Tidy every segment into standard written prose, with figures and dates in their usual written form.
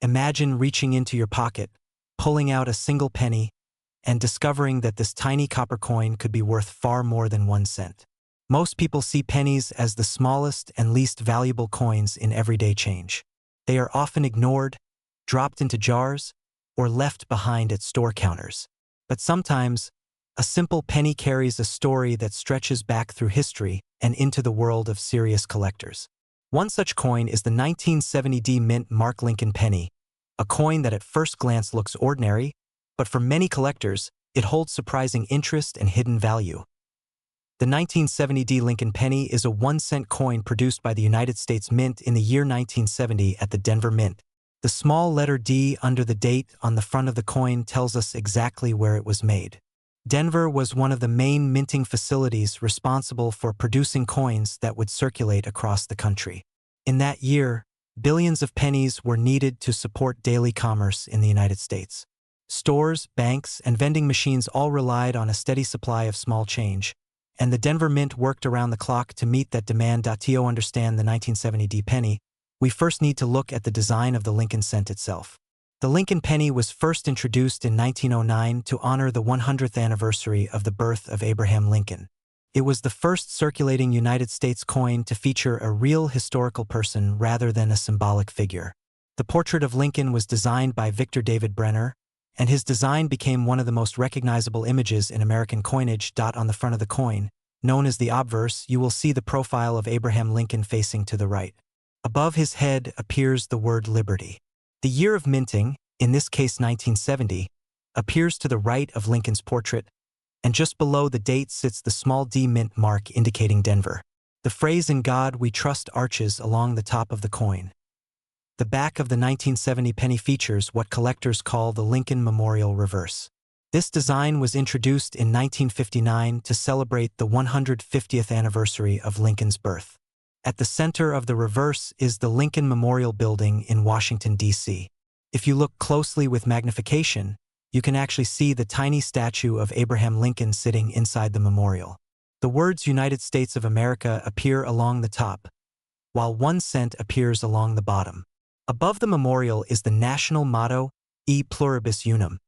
Imagine reaching into your pocket, pulling out a single penny, and discovering that this tiny copper coin could be worth far more than 1 cent. Most people see pennies as the smallest and least valuable coins in everyday change. They are often ignored, dropped into jars, or left behind at store counters. But sometimes, a simple penny carries a story that stretches back through history and into the world of serious collectors. One such coin is the 1970 mint Mark Lincoln penny, a coin that at first glance looks ordinary, but for many collectors, it holds surprising interest and hidden value. The 1970 Lincoln penny is a 1-cent coin produced by the United States Mint in the year 1970 at the Denver Mint. The small letter D under the date on the front of the coin tells us exactly where it was made. Denver was one of the main minting facilities responsible for producing coins that would circulate across the country. In that year, billions of pennies were needed to support daily commerce in the United States. Stores, banks, and vending machines all relied on a steady supply of small change, and the Denver Mint worked around the clock to meet that demand. To understand the 1970 penny, we first need to look at the design of the Lincoln cent itself. The Lincoln penny was first introduced in 1909 to honor the 100th anniversary of the birth of Abraham Lincoln. It was the first circulating United States coin to feature a real historical person rather than a symbolic figure. The portrait of Lincoln was designed by Victor David Brenner, and his design became one of the most recognizable images in American coinage. On the front of the coin, known as the obverse, you will see the profile of Abraham Lincoln facing to the right. Above his head appears the word Liberty. The year of minting, in this case 1970, appears to the right of Lincoln's portrait, and just below the date sits the small D mint mark indicating Denver. The phrase "In God We Trust" arches along the top of the coin. The back of the 1970 penny features what collectors call the Lincoln Memorial Reverse. This design was introduced in 1959 to celebrate the 150th anniversary of Lincoln's birth. At the center of the reverse is the Lincoln Memorial Building in Washington, D.C. If you look closely with magnification, you can actually see the tiny statue of Abraham Lincoln sitting inside the memorial. The words United States of America appear along the top, while 1 cent appears along the bottom. Above the memorial is the national motto, E Pluribus Unum.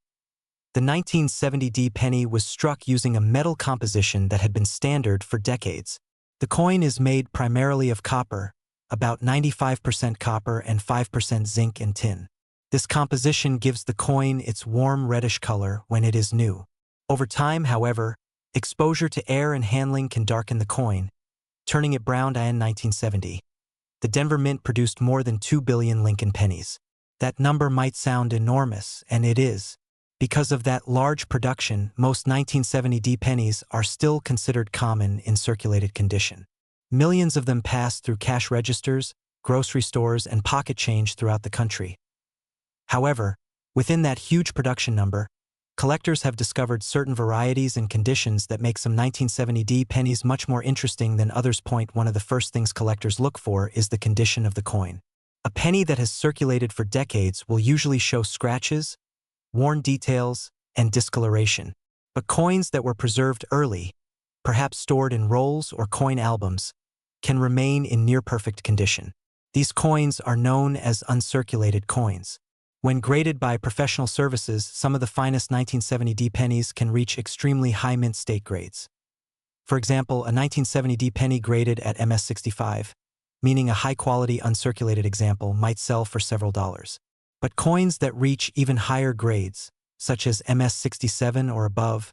The 1970 penny was struck using a metal composition that had been standard for decades. The coin is made primarily of copper, about 95% copper and 5% zinc and tin. This composition gives the coin its warm reddish color when it is new. Over time, however, exposure to air and handling can darken the coin, turning it brown. In 1970, the Denver Mint produced more than 2 billion Lincoln pennies. That number might sound enormous, and it is. Because of that large production, most 1970 pennies are still considered common in circulated condition. Millions of them pass through cash registers, grocery stores, and pocket change throughout the country. However, within that huge production number, collectors have discovered certain varieties and conditions that make some 1970 pennies much more interesting than others. One of the first things collectors look for is the condition of the coin. A penny that has circulated for decades will usually show scratches, worn details, and discoloration. But coins that were preserved early, perhaps stored in rolls or coin albums, can remain in near-perfect condition. These coins are known as uncirculated coins. When graded by professional services, some of the finest 1970 pennies can reach extremely high mint state grades. For example, a 1970 penny graded at MS65, meaning a high-quality uncirculated example, might sell for several dollars. But coins that reach even higher grades, such as MS67 or above,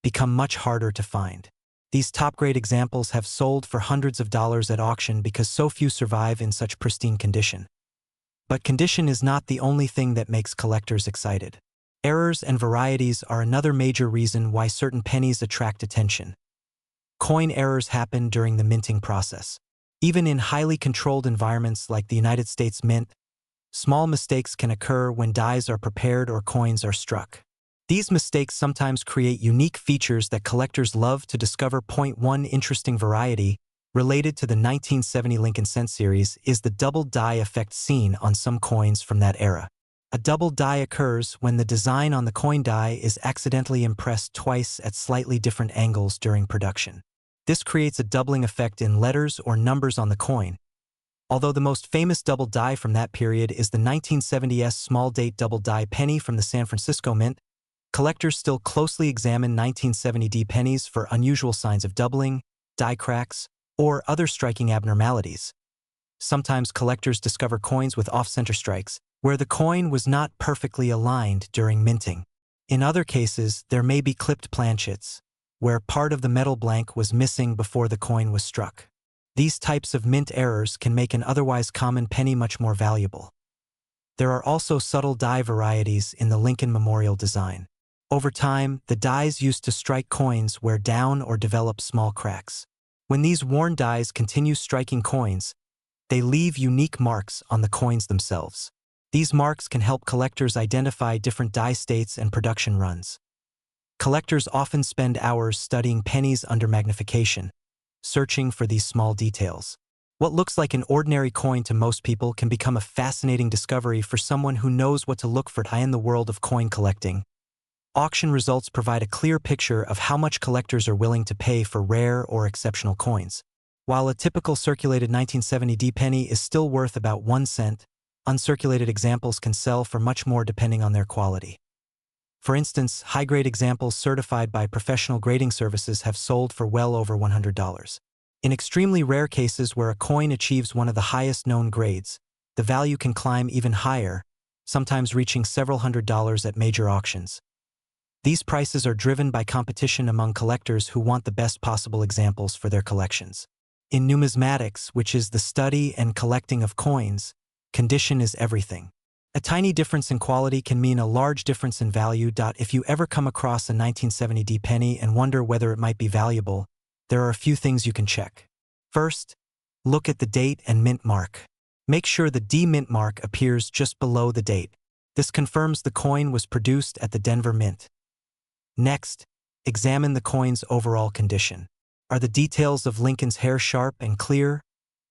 become much harder to find. These top-grade examples have sold for hundreds of dollars at auction because so few survive in such pristine condition. But condition is not the only thing that makes collectors excited. Errors and varieties are another major reason why certain pennies attract attention. Coin errors happen during the minting process. Even in highly controlled environments like the United States Mint, small mistakes can occur when dies are prepared or coins are struck. These mistakes sometimes create unique features that collectors love to discover. One interesting variety, related to the 1970 Lincoln cent series, is the double die effect seen on some coins from that era. A double die occurs when the design on the coin die is accidentally impressed twice at slightly different angles during production. This creates a doubling effect in letters or numbers on the coin, Although the most famous double die from that period is the 1970s small date double die penny from the San Francisco Mint, collectors still closely examine 1970 pennies for unusual signs of doubling, die cracks, or other striking abnormalities. Sometimes collectors discover coins with off-center strikes, where the coin was not perfectly aligned during minting. In other cases, there may be clipped planchets, where part of the metal blank was missing before the coin was struck. These types of mint errors can make an otherwise common penny much more valuable. There are also subtle die varieties in the Lincoln Memorial design. Over time, the dies used to strike coins wear down or develop small cracks. When these worn dies continue striking coins, they leave unique marks on the coins themselves. These marks can help collectors identify different die states and production runs. Collectors often spend hours studying pennies under magnification, searching for these small details. What looks like an ordinary coin to most people can become a fascinating discovery for someone who knows what to look for in the world of coin collecting. Auction results provide a clear picture of how much collectors are willing to pay for rare or exceptional coins. While a typical circulated 1970 penny is still worth about 1 cent, uncirculated examples can sell for much more depending on their quality. For instance, high-grade examples certified by professional grading services have sold for well over $100. In extremely rare cases where a coin achieves one of the highest known grades, the value can climb even higher, sometimes reaching several $100s at major auctions. These prices are driven by competition among collectors who want the best possible examples for their collections. In numismatics, which is the study and collecting of coins, condition is everything. A tiny difference in quality can mean a large difference in value. If you ever come across a 1970 penny and wonder whether it might be valuable, there are a few things you can check. First, look at the date and mint mark. Make sure the D mint mark appears just below the date. This confirms the coin was produced at the Denver Mint. Next, examine the coin's overall condition. Are the details of Lincoln's hair sharp and clear,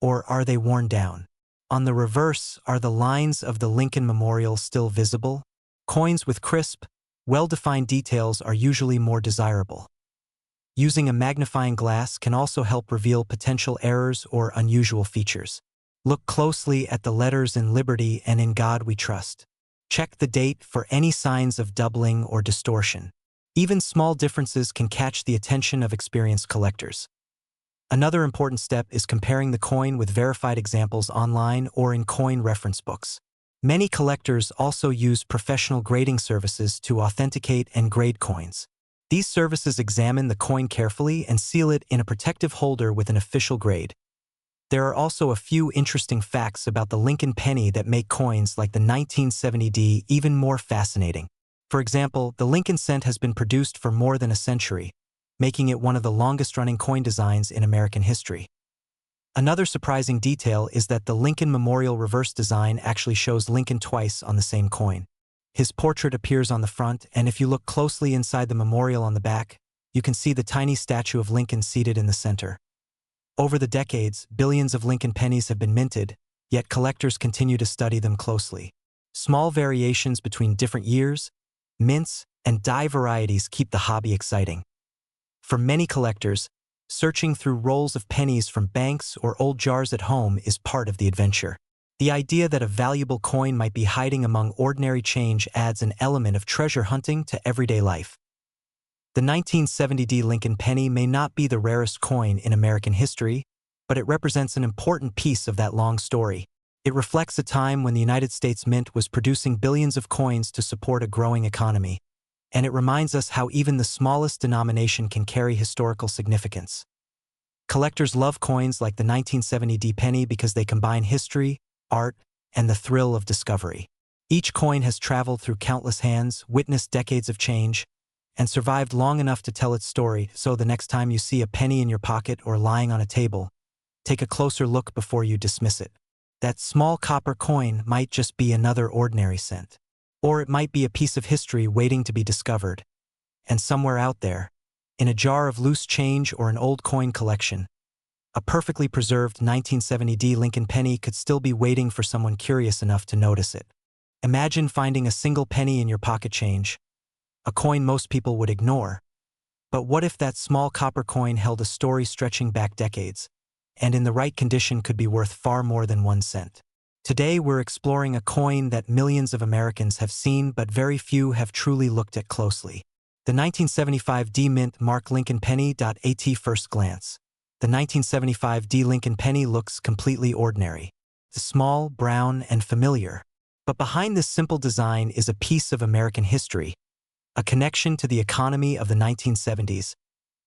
or are they worn down? On the reverse, are the lines of the Lincoln Memorial still visible? Coins with crisp, well-defined details are usually more desirable. Using a magnifying glass can also help reveal potential errors or unusual features. Look closely at the letters in Liberty and In God We Trust. Check the date for any signs of doubling or distortion. Even small differences can catch the attention of experienced collectors. Another important step is comparing the coin with verified examples online or in coin reference books. Many collectors also use professional grading services to authenticate and grade coins. These services examine the coin carefully and seal it in a protective holder with an official grade. There are also a few interesting facts about the Lincoln penny that make coins like the 1970 even more fascinating. For example, the Lincoln cent has been produced for more than a century, making it one of the longest-running coin designs in American history. Another surprising detail is that the Lincoln Memorial reverse design actually shows Lincoln twice on the same coin. His portrait appears on the front, and if you look closely inside the memorial on the back, you can see the tiny statue of Lincoln seated in the center. Over the decades, billions of Lincoln pennies have been minted, yet collectors continue to study them closely. Small variations between different years, mints, and die varieties keep the hobby exciting. For many collectors, searching through rolls of pennies from banks or old jars at home is part of the adventure. The idea that a valuable coin might be hiding among ordinary change adds an element of treasure hunting to everyday life. The 1970 Lincoln penny may not be the rarest coin in American history, but it represents an important piece of that long story. It reflects a time when the United States Mint was producing billions of coins to support a growing economy. And it reminds us how even the smallest denomination can carry historical significance. Collectors love coins like the 1970 penny because they combine history, art, and the thrill of discovery. Each coin has traveled through countless hands, witnessed decades of change, and survived long enough to tell its story, so the next time you see a penny in your pocket or lying on a table, take a closer look before you dismiss it. That small copper coin might just be another ordinary cent. Or it might be a piece of history waiting to be discovered. And somewhere out there, in a jar of loose change or an old coin collection, a perfectly preserved 1970 Lincoln penny could still be waiting for someone curious enough to notice it. Imagine finding a single penny in your pocket change, a coin most people would ignore. But what if that small copper coin held a story stretching back decades, and in the right condition could be worth far more than 1 cent. Today we're exploring a coin that millions of Americans have seen but very few have truly looked at closely. The 1975 D Mint Mark Lincoln Penny. At first glance, the 1975 D Lincoln Penny looks completely ordinary. It's small, brown, and familiar. But behind this simple design is a piece of American history, a connection to the economy of the 1970s,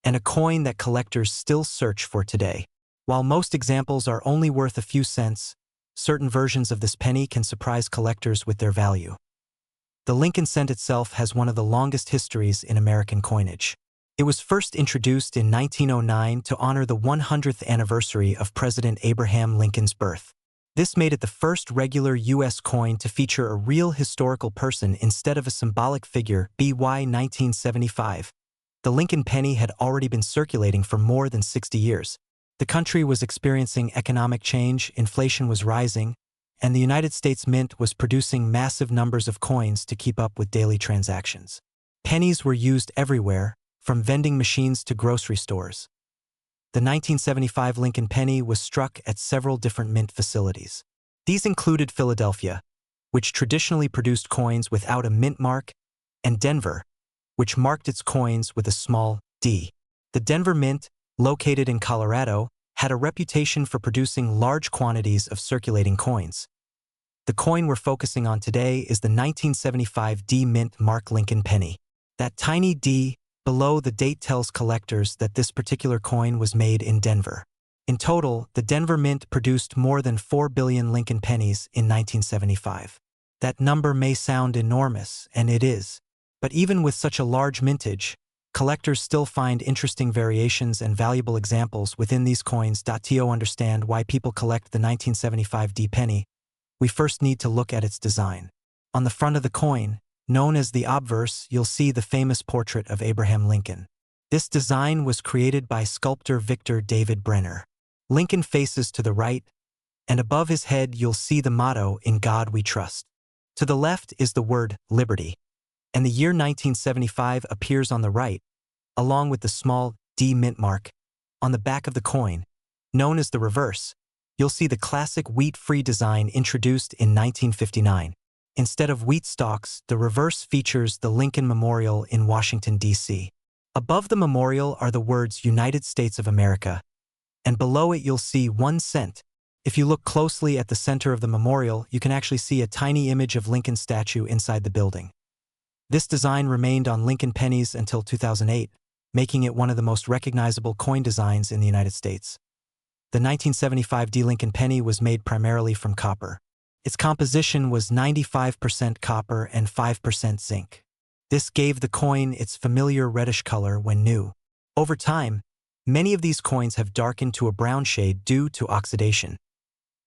and a coin that collectors still search for today. While most examples are only worth a few cents, certain versions of this penny can surprise collectors with their value. The Lincoln cent itself has one of the longest histories in American coinage. It was first introduced in 1909 to honor the 100th anniversary of President Abraham Lincoln's birth. This made it the first regular U.S. coin to feature a real historical person instead of a symbolic figure. By 1975, the Lincoln penny had already been circulating for more than 60 years. The country was experiencing economic change, inflation was rising, and the United States Mint was producing massive numbers of coins to keep up with daily transactions. Pennies were used everywhere, from vending machines to grocery stores. The 1975 Lincoln penny was struck at several different mint facilities. These included Philadelphia, which traditionally produced coins without a mint mark, and Denver, which marked its coins with a small d. The Denver Mint, located in Colorado, had a reputation for producing large quantities of circulating coins. The coin we're focusing on today is the 1975 D Mint Mark Lincoln Penny. That tiny D below the date tells collectors that this particular coin was made in Denver. In total, the Denver Mint produced more than 4 billion Lincoln pennies in 1975. That number may sound enormous, and it is. But even with such a large mintage, collectors still find interesting variations and valuable examples within these coins. To understand why people collect the 1975 D penny, we first need to look at its design. On the front of the coin, known as the obverse, you'll see the famous portrait of Abraham Lincoln. This design was created by sculptor Victor David Brenner. Lincoln faces to the right, and above his head you'll see the motto, "In God We Trust." To the left is the word liberty, and the year 1975 appears on the right, along with the small D mint mark. On the back of the coin, known as the reverse, you'll see the classic wheat-free design introduced in 1959. Instead of wheat stalks, the reverse features the Lincoln Memorial in Washington, D.C. Above the memorial are the words United States of America, and below it you'll see 1 cent. If you look closely at the center of the memorial, you can actually see a tiny image of Lincoln's statue inside the building. This design remained on Lincoln pennies until 2008, making it one of the most recognizable coin designs in the United States. The 1975 D Lincoln penny was made primarily from copper. Its composition was 95% copper and 5% zinc. This gave the coin its familiar reddish color when new. Over time, many of these coins have darkened to a brown shade due to oxidation.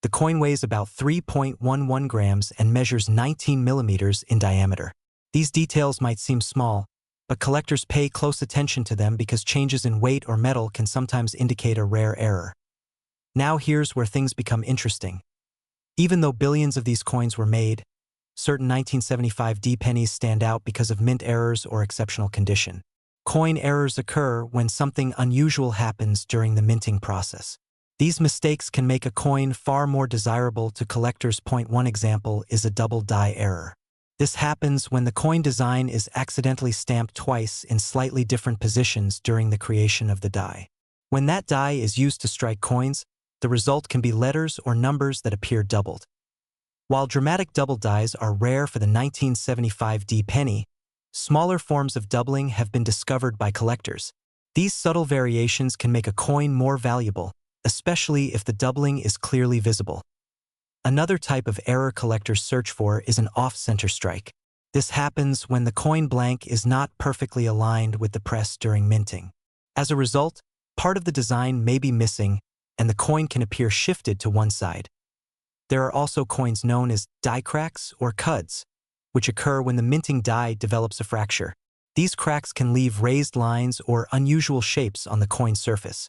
The coin weighs about 3.11 grams and measures 19 millimeters in diameter. These details might seem small, but collectors pay close attention to them because changes in weight or metal can sometimes indicate a rare error. Now here's where things become interesting. Even though billions of these coins were made, certain 1975 D pennies stand out because of mint errors or exceptional condition. Coin errors occur when something unusual happens during the minting process. These mistakes can make a coin far more desirable to collectors. One example is a double die error. This happens when the coin design is accidentally stamped twice in slightly different positions during the creation of the die. When that die is used to strike coins, the result can be letters or numbers that appear doubled. While dramatic double dies are rare for the 1975 D penny, smaller forms of doubling have been discovered by collectors. These subtle variations can make a coin more valuable, especially if the doubling is clearly visible. Another type of error collectors search for is an off-center strike. This happens when the coin blank is not perfectly aligned with the press during minting. As a result, part of the design may be missing, and the coin can appear shifted to one side. There are also coins known as die cracks or cuds, which occur when the minting die develops a fracture. These cracks can leave raised lines or unusual shapes on the coin surface.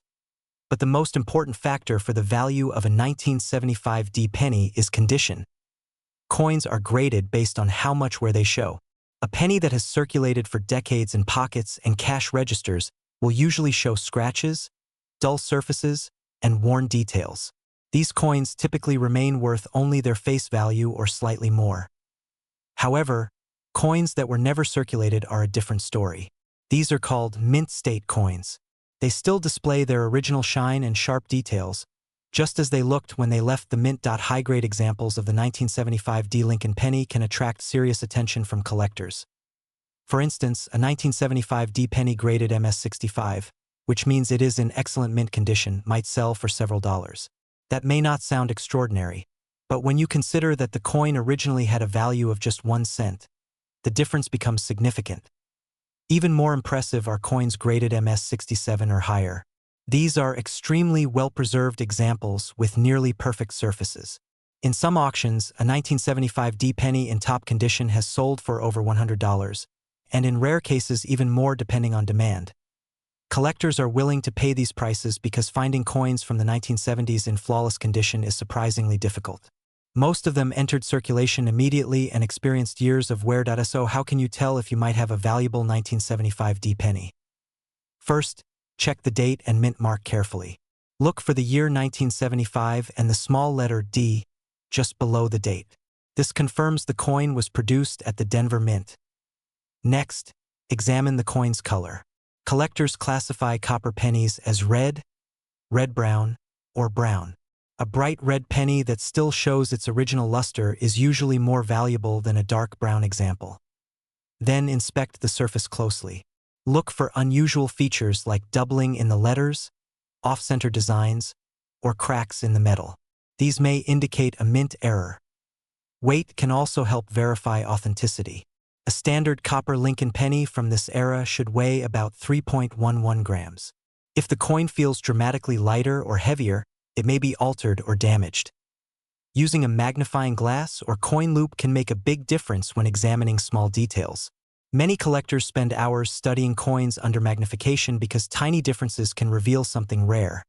But the most important factor for the value of a 1975 D penny is condition. Coins are graded based on how much wear they show. A penny that has circulated for decades in pockets and cash registers will usually show scratches, dull surfaces, and worn details. These coins typically remain worth only their face value or slightly more. However, coins that were never circulated are a different story. These are called mint state coins. They still display their original shine and sharp details, just as they looked when they left the mint. High-grade examples of the 1975 D Lincoln penny can attract serious attention from collectors. For instance, a 1975 D penny graded MS65, which means it is in excellent mint condition, might sell for several dollars. That may not sound extraordinary, but when you consider that the coin originally had a value of just 1 cent, the difference becomes significant. Even more impressive are coins graded MS67 or higher. These are extremely well-preserved examples with nearly perfect surfaces. In some auctions, a 1975 D penny in top condition has sold for over $100, and in rare cases even more depending on demand. Collectors are willing to pay these prices because finding coins from the 1970s in flawless condition is surprisingly difficult. Most of them entered circulation immediately and experienced years of wear. So how can you tell if you might have a valuable 1975 D penny? First, check the date and mint mark carefully. Look for the year 1975 and the small letter D just below the date. This confirms the coin was produced at the Denver Mint. Next, examine the coin's color. Collectors classify copper pennies as red, red-brown, or brown. A bright red penny that still shows its original luster is usually more valuable than a dark brown example. Then inspect the surface closely. Look for unusual features like doubling in the letters, off-center designs, or cracks in the metal. These may indicate a mint error. Weight can also help verify authenticity. A standard copper Lincoln penny from this era should weigh about 3.11 grams. If the coin feels dramatically lighter or heavier, it may be altered or damaged. Using a magnifying glass or coin loop can make a big difference when examining small details. Many collectors spend hours studying coins under magnification because tiny differences can reveal something rare.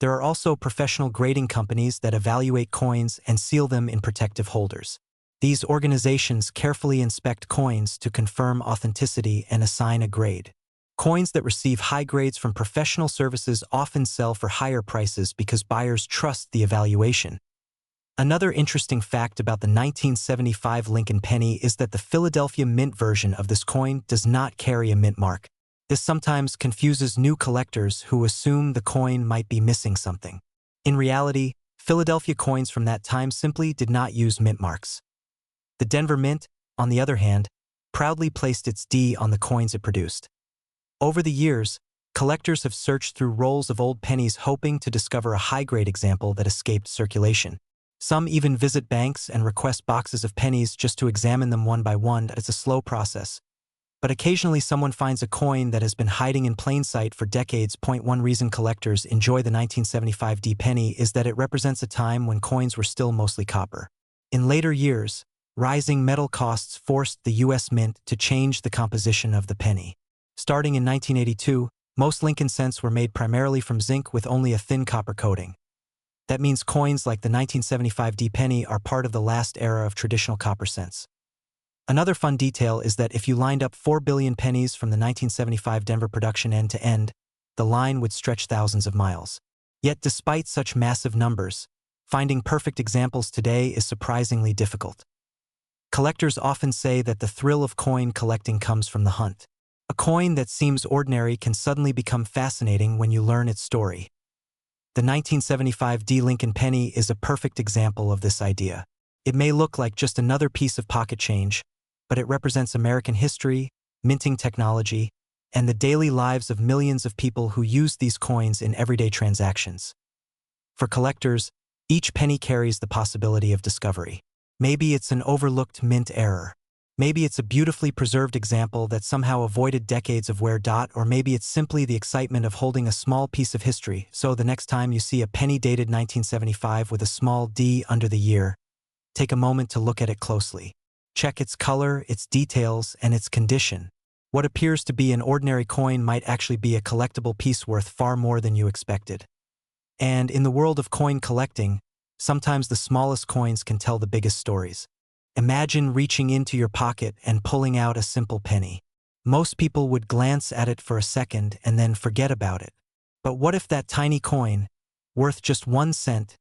There are also professional grading companies that evaluate coins and seal them in protective holders. These organizations carefully inspect coins to confirm authenticity and assign a grade. Coins that receive high grades from professional services often sell for higher prices because buyers trust the evaluation. Another interesting fact about the 1975 Lincoln penny is that the Philadelphia Mint version of this coin does not carry a mint mark. This sometimes confuses new collectors who assume the coin might be missing something. In reality, Philadelphia coins from that time simply did not use mint marks. The Denver Mint, on the other hand, proudly placed its D on the coins it produced. Over the years, collectors have searched through rolls of old pennies hoping to discover a high-grade example that escaped circulation. Some even visit banks and request boxes of pennies just to examine them one by one. It's a slow process. But occasionally someone finds a coin that has been hiding in plain sight for decades. One reason collectors enjoy the 1975 D penny is that it represents a time when coins were still mostly copper. In later years, rising metal costs forced the U.S. Mint to change the composition of the penny. Starting in 1982, most Lincoln cents were made primarily from zinc with only a thin copper coating. That means coins like the 1975 D penny are part of the last era of traditional copper cents. Another fun detail is that if you lined up 4 billion pennies from the 1975 Denver production end to end, the line would stretch thousands of miles. Yet despite such massive numbers, finding perfect examples today is surprisingly difficult. Collectors often say that the thrill of coin collecting comes from the hunt. A coin that seems ordinary can suddenly become fascinating when you learn its story. The 1975 D Lincoln penny is a perfect example of this idea. It may look like just another piece of pocket change, but it represents American history, minting technology, and the daily lives of millions of people who use these coins in everyday transactions. For collectors, each penny carries the possibility of discovery. Maybe it's an overlooked mint error. Maybe it's a beautifully preserved example that somehow avoided decades of wear. Or maybe it's simply the excitement of holding a small piece of history. So the next time you see a penny dated 1975 with a small D under the year, take a moment to look at it closely. Check its color, its details, and its condition. What appears to be an ordinary coin might actually be a collectible piece worth far more than you expected. And in the world of coin collecting, sometimes the smallest coins can tell the biggest stories. Imagine reaching into your pocket and pulling out a simple penny. Most people would glance at it for a second and then forget about it. But what if that tiny coin, worth just 1 cent,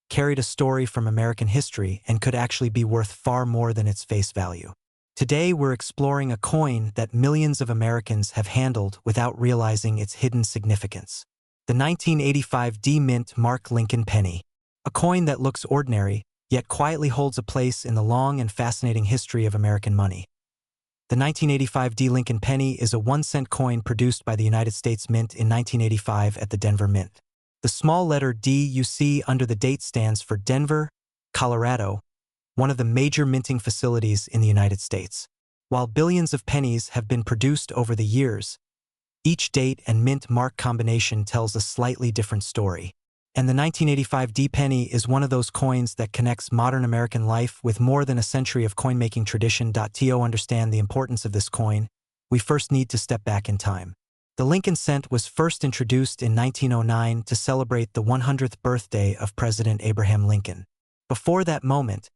carried a story from American history and could actually be worth far more than its face value. Today we're exploring a coin that millions of Americans have handled without realizing its hidden significance. The 1985 D Mint Mark Lincoln penny. A coin that looks ordinary, yet quietly holds a place in the long and fascinating history of American money. The 1985 D Lincoln penny is a 1-cent coin produced by the United States Mint in 1985 at the Denver Mint. The small letter D you see under the date stands for Denver, Colorado, one of the major minting facilities in the United States. While billions of pennies have been produced over the years, each date and mint mark combination tells a slightly different story. And the 1985 D penny is one of those coins that connects modern American life with more than a century of coin-making tradition. To understand the importance of this coin, we first need to step back in time. The Lincoln cent was first introduced in 1909 to celebrate the 100th birthday of President Abraham Lincoln. Before that moment,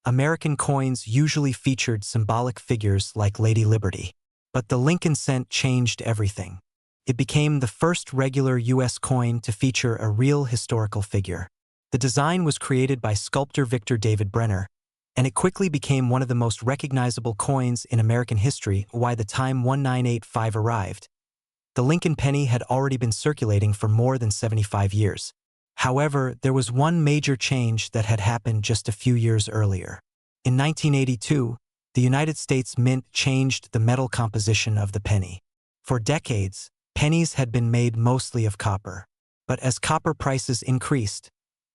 American coins usually featured symbolic figures like Lady Liberty. But the Lincoln cent changed everything. It became the first regular U.S. coin to feature a real historical figure. The design was created by sculptor Victor David Brenner, and it quickly became one of the most recognizable coins in American history. By the time 1985 arrived, the Lincoln penny had already been circulating for more than 75 years. However, there was one major change that had happened just a few years earlier. In 1982, the United States Mint changed the metal composition of the penny. For decades, pennies had been made mostly of copper. But as copper prices increased,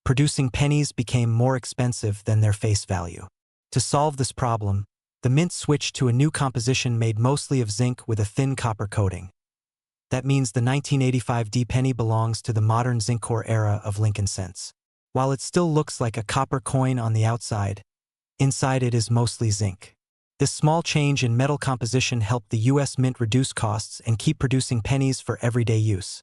producing pennies became more expensive than their face value. To solve this problem, the mint switched to a new composition made mostly of zinc with a thin copper coating. That means the 1985 D penny belongs to the modern zinc core era of Lincoln cents. While it still looks like a copper coin on the outside, inside it is mostly zinc. This small change in metal composition helped the U.S. Mint reduce costs and keep producing pennies for everyday use.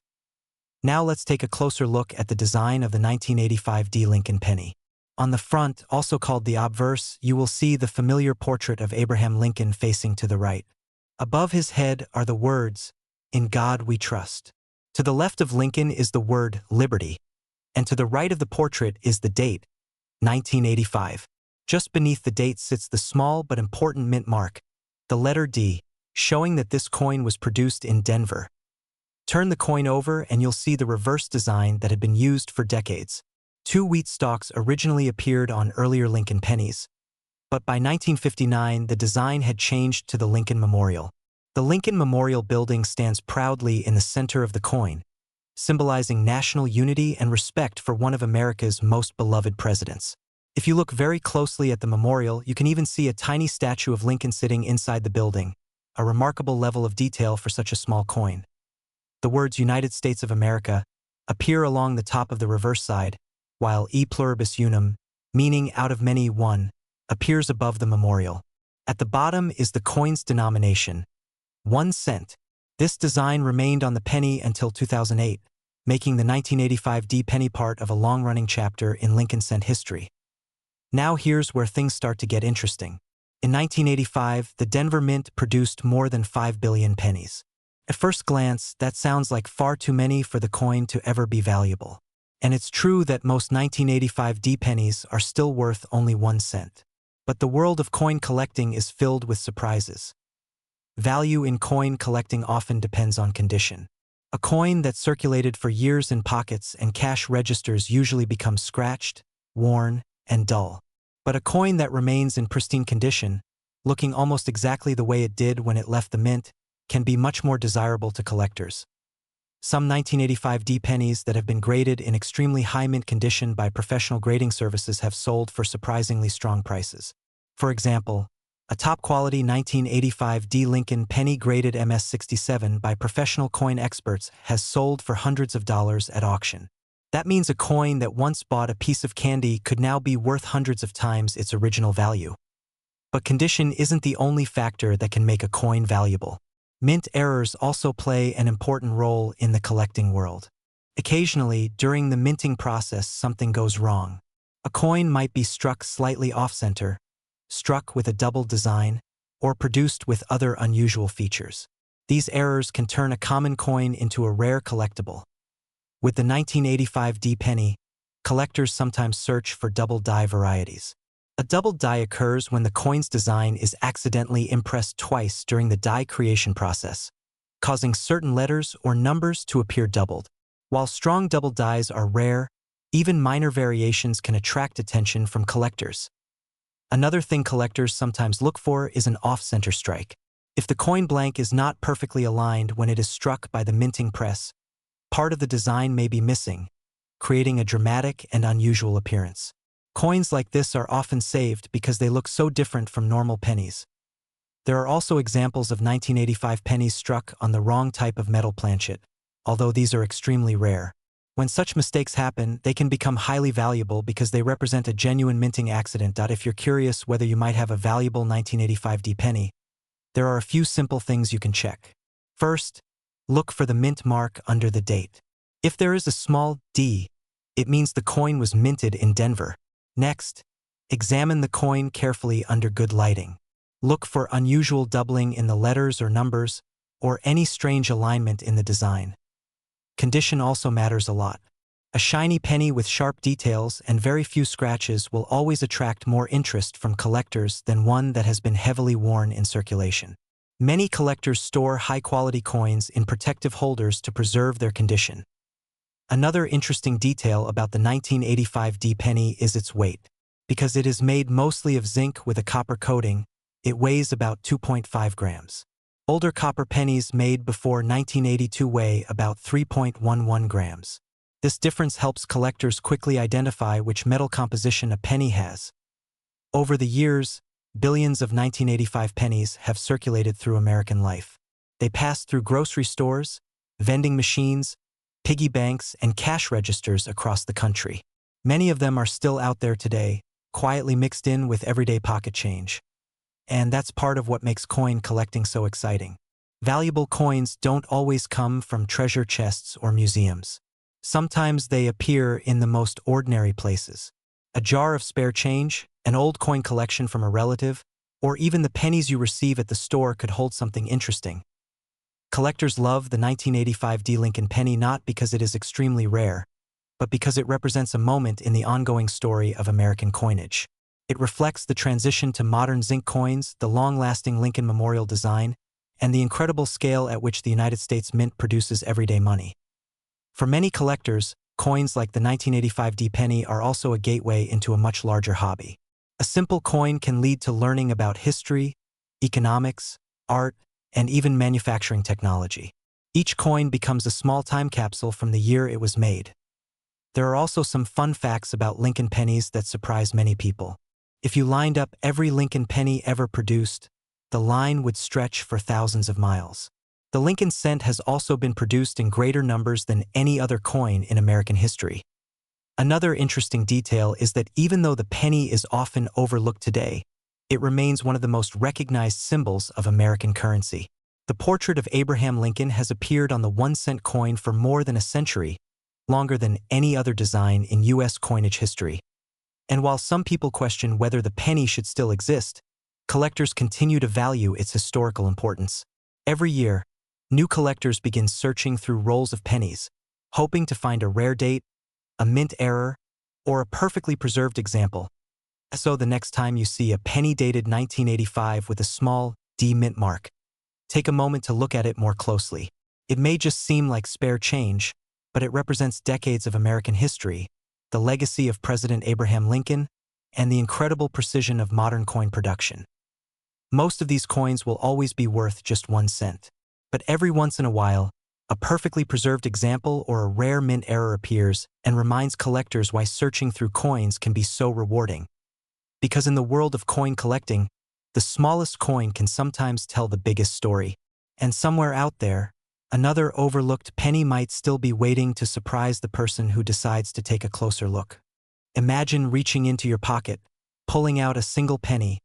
Now let's take a closer look at the design of the 1985 D Lincoln penny. On the front, also called the obverse, you will see the familiar portrait of Abraham Lincoln facing to the right. Above his head are the words, "In God we trust." To the left of Lincoln is the word liberty, and to the right of the portrait is the date, 1985. Just beneath the date sits the small but important mint mark, the letter D, showing that this coin was produced in Denver. Turn the coin over and you'll see the reverse design that had been used for decades. 2 wheat stalks originally appeared on earlier Lincoln pennies, but by 1959 the design had changed to the Lincoln Memorial. The Lincoln Memorial building stands proudly in the center of the coin, symbolizing national unity and respect for one of America's most beloved presidents. If you look very closely at the memorial, you can even see a tiny statue of Lincoln sitting inside the building, a remarkable level of detail for such a small coin. The words United States of America appear along the top of the reverse side, while E pluribus unum, meaning out of many one, appears above the memorial. At the bottom is the coin's denomination, 1 cent. This design remained on the penny until 2008, making the 1985 D penny part of a long-running chapter in Lincoln cent history. Now here's where things start to get interesting. In 1985, the Denver Mint produced more than 5 billion pennies. At first glance, that sounds like far too many for the coin to ever be valuable. And it's true that most 1985 D pennies are still worth only 1 cent. But the world of coin collecting is filled with surprises. Value in coin collecting often depends on condition. A coin that circulated for years in pockets and cash registers usually becomes scratched, worn, and dull. But a coin that remains in pristine condition, looking almost exactly the way it did when it left the mint, can be much more desirable to collectors. Some 1985 D pennies that have been graded in extremely high mint condition by professional grading services have sold for surprisingly strong prices. For example, a top-quality 1985 D Lincoln penny graded MS67 by professional coin experts has sold for hundreds of dollars at auction. That means a coin that once bought a piece of candy could now be worth hundreds of times its original value. But condition isn't the only factor that can make a coin valuable. Mint errors also play an important role in the collecting world. Occasionally, during the minting process, something goes wrong. A coin might be struck slightly off-center, struck with a double design, or produced with other unusual features. These errors can turn a common coin into a rare collectible. With the 1985 D penny, collectors sometimes search for double die varieties. A double die occurs when the coin's design is accidentally impressed twice during the die creation process, causing certain letters or numbers to appear doubled. While strong double dies are rare, even minor variations can attract attention from collectors. Another thing collectors sometimes look for is an off-center strike. If the coin blank is not perfectly aligned when it is struck by the minting press, part of the design may be missing, creating a dramatic and unusual appearance. Coins like this are often saved because they look so different from normal pennies. There are also examples of 1985 pennies struck on the wrong type of metal planchet, although these are extremely rare. When such mistakes happen, they can become highly valuable because they represent a genuine minting accident. If you're curious whether you might have a valuable 1985 D penny, there are a few simple things you can check. First, look for the mint mark under the date. If there is a small D, it means the coin was minted in Denver. Next, examine the coin carefully under good lighting. Look for unusual doubling in the letters or numbers, or any strange alignment in the design. Condition also matters a lot. A shiny penny with sharp details and very few scratches will always attract more interest from collectors than one that has been heavily worn in circulation. Many collectors store high-quality coins in protective holders to preserve their condition. Another interesting detail about the 1985 D penny is its weight. Because it is made mostly of zinc with a copper coating, it weighs about 2.5 grams. Older copper pennies made before 1982 weigh about 3.11 grams. This difference helps collectors quickly identify which metal composition a penny has. Over the years, billions of 1985 pennies have circulated through American life. They passed through grocery stores, vending machines, piggy banks, and cash registers across the country. Many of them are still out there today, quietly mixed in with everyday pocket change. And that's part of what makes coin collecting so exciting. Valuable coins don't always come from treasure chests or museums. Sometimes they appear in the most ordinary places. A jar of spare change, an old coin collection from a relative, or even the pennies you receive at the store could hold something interesting. Collectors love the 1985 D Lincoln penny not because it is extremely rare, but because it represents a moment in the ongoing story of American coinage. It reflects the transition to modern zinc coins, the long-lasting Lincoln Memorial design, and the incredible scale at which the United States Mint produces everyday money. For many collectors, coins like the 1985 D penny are also a gateway into a much larger hobby. A simple coin can lead to learning about history, economics, art, and even manufacturing technology. Each coin becomes a small time capsule from the year it was made. There are also some fun facts about Lincoln pennies that surprise many people. If you lined up every Lincoln penny ever produced, the line would stretch for thousands of miles. The Lincoln cent has also been produced in greater numbers than any other coin in American history. Another interesting detail is that even though the penny is often overlooked today, it remains one of the most recognized symbols of American currency. The portrait of Abraham Lincoln has appeared on the 1-cent coin for more than a century, longer than any other design in U.S. coinage history. And while some people question whether the penny should still exist, collectors continue to value its historical importance. Every year, new collectors begin searching through rolls of pennies, hoping to find a rare date, a mint error, or a perfectly preserved example. So the next time you see a penny dated 1985 with a small D mint mark, take a moment to look at it more closely. It may just seem like spare change, but it represents decades of American history, the legacy of President Abraham Lincoln, and the incredible precision of modern coin production. Most of these coins will always be worth just 1 cent. But every once in a while, a perfectly preserved example or a rare mint error appears and reminds collectors why searching through coins can be so rewarding. Because in the world of coin collecting, the smallest coin can sometimes tell the biggest story. And somewhere out there, another overlooked penny might still be waiting to surprise the person who decides to take a closer look. Imagine reaching into your pocket, pulling out a single penny,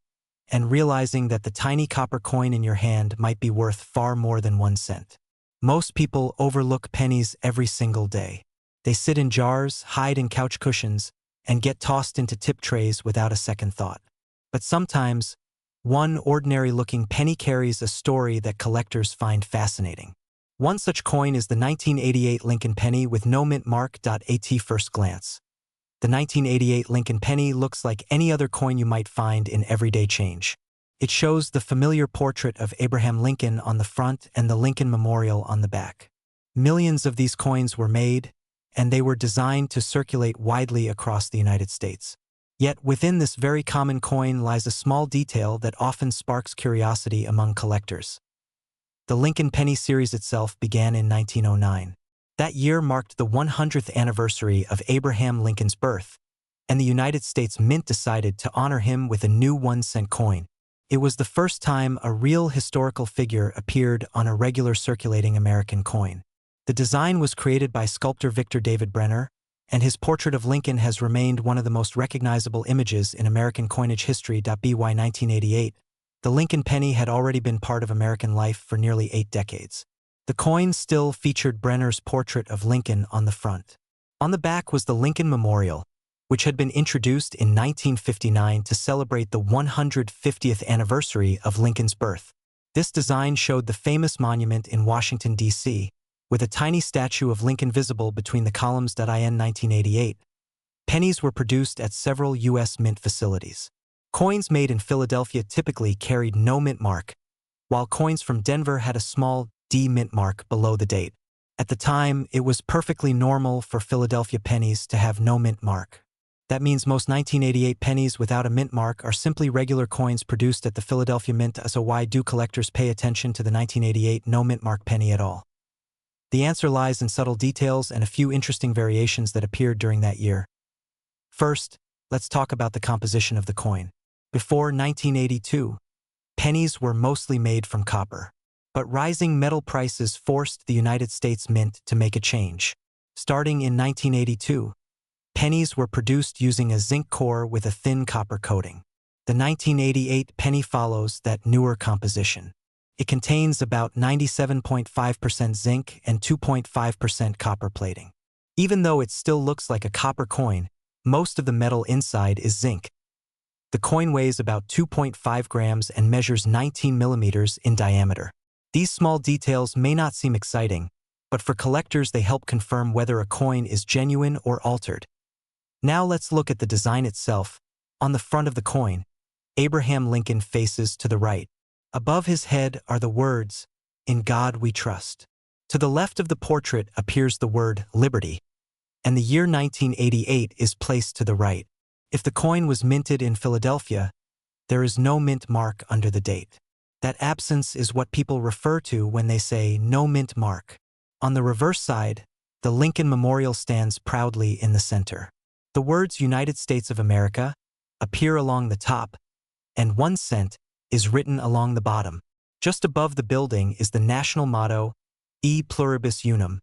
and realizing that the tiny copper coin in your hand might be worth far more than 1 cent. Most people overlook pennies every single day. They sit in jars, hide in couch cushions, and get tossed into tip trays without a second thought. But sometimes, one ordinary-looking penny carries a story that collectors find fascinating. One such coin is the 1988 Lincoln penny with no mint mark. At first glance, the 1988 Lincoln penny looks like any other coin you might find in everyday change. It shows the familiar portrait of Abraham Lincoln on the front and the Lincoln Memorial on the back. Millions of these coins were made, and they were designed to circulate widely across the United States. Yet within this very common coin lies a small detail that often sparks curiosity among collectors. The Lincoln penny series itself began in 1909. That year marked the 100th anniversary of Abraham Lincoln's birth, and the United States Mint decided to honor him with a new 1-cent coin. It was the first time a real historical figure appeared on a regular circulating American coin. The design was created by sculptor Victor David Brenner, and his portrait of Lincoln has remained one of the most recognizable images in American coinage history. By 1988, the Lincoln penny had already been part of American life for nearly 8 decades. The coin still featured Brenner's portrait of Lincoln on the front. On the back was the Lincoln Memorial, which had been introduced in 1959 to celebrate the 150th anniversary of Lincoln's birth. This design showed the famous monument in Washington, D.C., with a tiny statue of Lincoln visible between the columns. In 1988, pennies were produced at several U.S. mint facilities. Coins made in Philadelphia typically carried no mint mark, while coins from Denver had a small D mint mark below the date. At the time, it was perfectly normal for Philadelphia pennies to have no mint mark. That means most 1988 pennies without a mint mark are simply regular coins produced at the Philadelphia Mint. So why do collectors pay attention to the 1988 no mint mark penny at all? The answer lies in subtle details and a few interesting variations that appeared during that year. First, let's talk about the composition of the coin. Before 1982, pennies were mostly made from copper. But rising metal prices forced the United States Mint to make a change. Starting in 1982, pennies were produced using a zinc core with a thin copper coating. The 1988 penny follows that newer composition. It contains about 97.5% zinc and 2.5% copper plating. Even though it still looks like a copper coin, most of the metal inside is zinc. The coin weighs about 2.5 grams and measures 19 millimeters in diameter. These small details may not seem exciting, but for collectors they help confirm whether a coin is genuine or altered. Now let's look at the design itself. On the front of the coin, Abraham Lincoln faces to the right. Above his head are the words, "In God we trust." To the left of the portrait appears the word "Liberty," and the year 1988 is placed to the right. If the coin was minted in Philadelphia, there is no mint mark under the date. That absence is what people refer to when they say no mint mark. On the reverse side, the Lincoln Memorial stands proudly in the center. The words United States of America appear along the top, and 1 cent is written along the bottom. Just above the building is the national motto, E pluribus unum,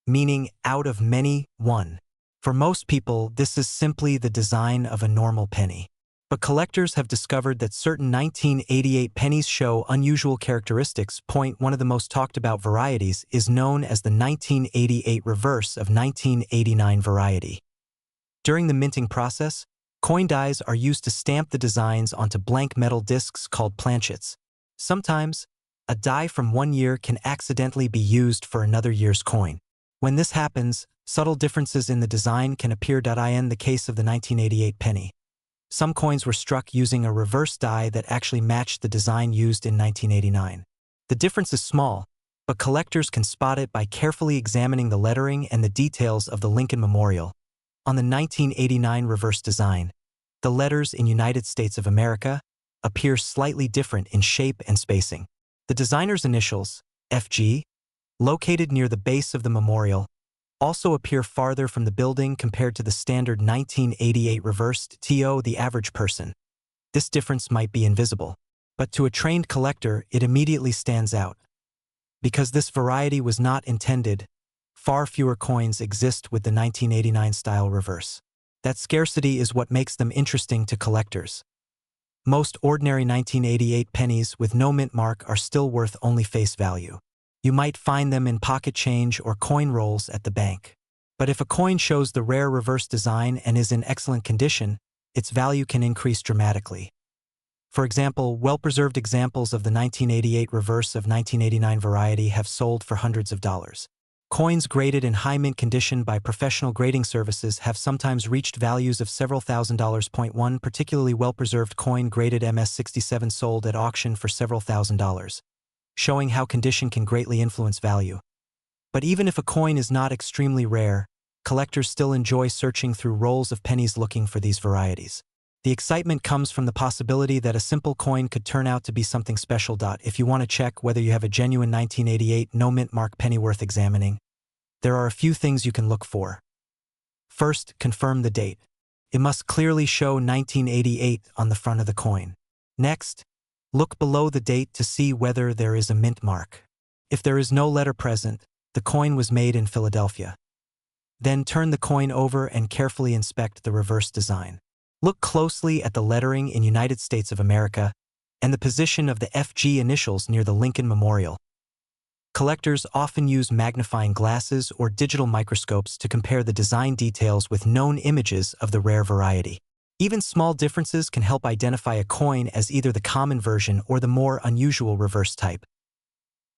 meaning out of many, one. For most people, this is simply the design of a normal penny. But collectors have discovered that certain 1988 pennies show unusual characteristics. One of the most talked about varieties is known as the 1988 reverse of 1989 variety. During the minting process, coin dies are used to stamp the designs onto blank metal discs called planchets. Sometimes, a die from one year can accidentally be used for another year's coin. When this happens, subtle differences in the design can appear. In the case of the 1988 penny, some coins were struck using a reverse die that actually matched the design used in 1989. The difference is small, but collectors can spot it by carefully examining the lettering and the details of the Lincoln Memorial. On the 1989 reverse design, the letters in United States of America appear slightly different in shape and spacing. The designer's initials, FG, located near the base of the memorial, also appear farther from the building compared to the standard 1988 reversed TO. The average person, this difference might be invisible, but to a trained collector it immediately stands out. Because this variety was not intended, far fewer coins exist with the 1989 style reverse. That scarcity is what makes them interesting to collectors. Most ordinary 1988 pennies with no mint mark are still worth only face value. You might find them in pocket change or coin rolls at the bank. But if a coin shows the rare reverse design and is in excellent condition, its value can increase dramatically. For example, well-preserved examples of the 1988 reverse of 1989 variety have sold for hundreds of dollars. Coins graded in high mint condition by professional grading services have sometimes reached values of several $1,000s. One particularly well-preserved coin graded MS-67 sold at auction for several $1,000s, showing how condition can greatly influence value. But even if a coin is not extremely rare, collectors still enjoy searching through rolls of pennies looking for these varieties. The excitement comes from the possibility that a simple coin could turn out to be something special. If you want to check whether you have a genuine 1988 no-mint mark penny worth examining, there are a few things you can look for. First, confirm the date. It must clearly show 1988 on the front of the coin. Next, look below the date to see whether there is a mint mark. If there is no letter present, the coin was made in Philadelphia. Then turn the coin over and carefully inspect the reverse design. Look closely at the lettering in United States of America and the position of the FG initials near the Lincoln Memorial. Collectors often use magnifying glasses or digital microscopes to compare the design details with known images of the rare variety. Even small differences can help identify a coin as either the common version or the more unusual reverse type.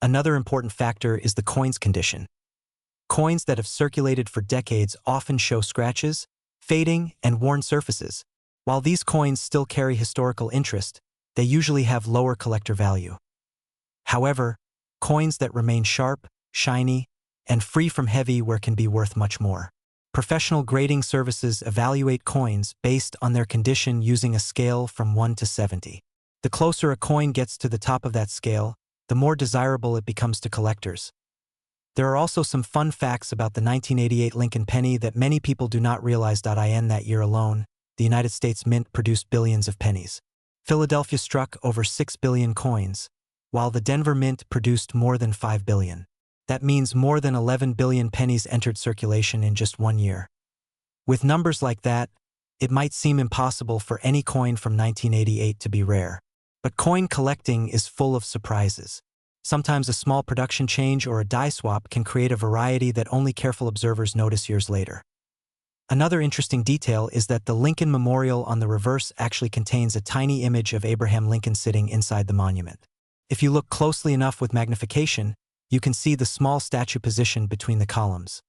Another important factor is the coin's condition. Coins that have circulated for decades often show scratches, fading, and worn surfaces. While these coins still carry historical interest, they usually have lower collector value. However, coins that remain sharp, shiny, and free from heavy wear can be worth much more. Professional grading services evaluate coins based on their condition using a scale from 1 to 70. The closer a coin gets to the top of that scale, the more desirable it becomes to collectors. There are also some fun facts about the 1988 Lincoln penny that many people do not realize. In that year alone, the United States Mint produced billions of pennies. Philadelphia struck over 6 billion coins, while the Denver Mint produced more than 5 billion. That means more than 11 billion pennies entered circulation in just 1 year. With numbers like that, it might seem impossible for any coin from 1988 to be rare. But coin collecting is full of surprises. Sometimes a small production change or a die swap can create a variety that only careful observers notice years later. Another interesting detail is that the Lincoln Memorial on the reverse actually contains a tiny image of Abraham Lincoln sitting inside the monument. If you look closely enough with magnification, you can see the small statue positioned between the columns.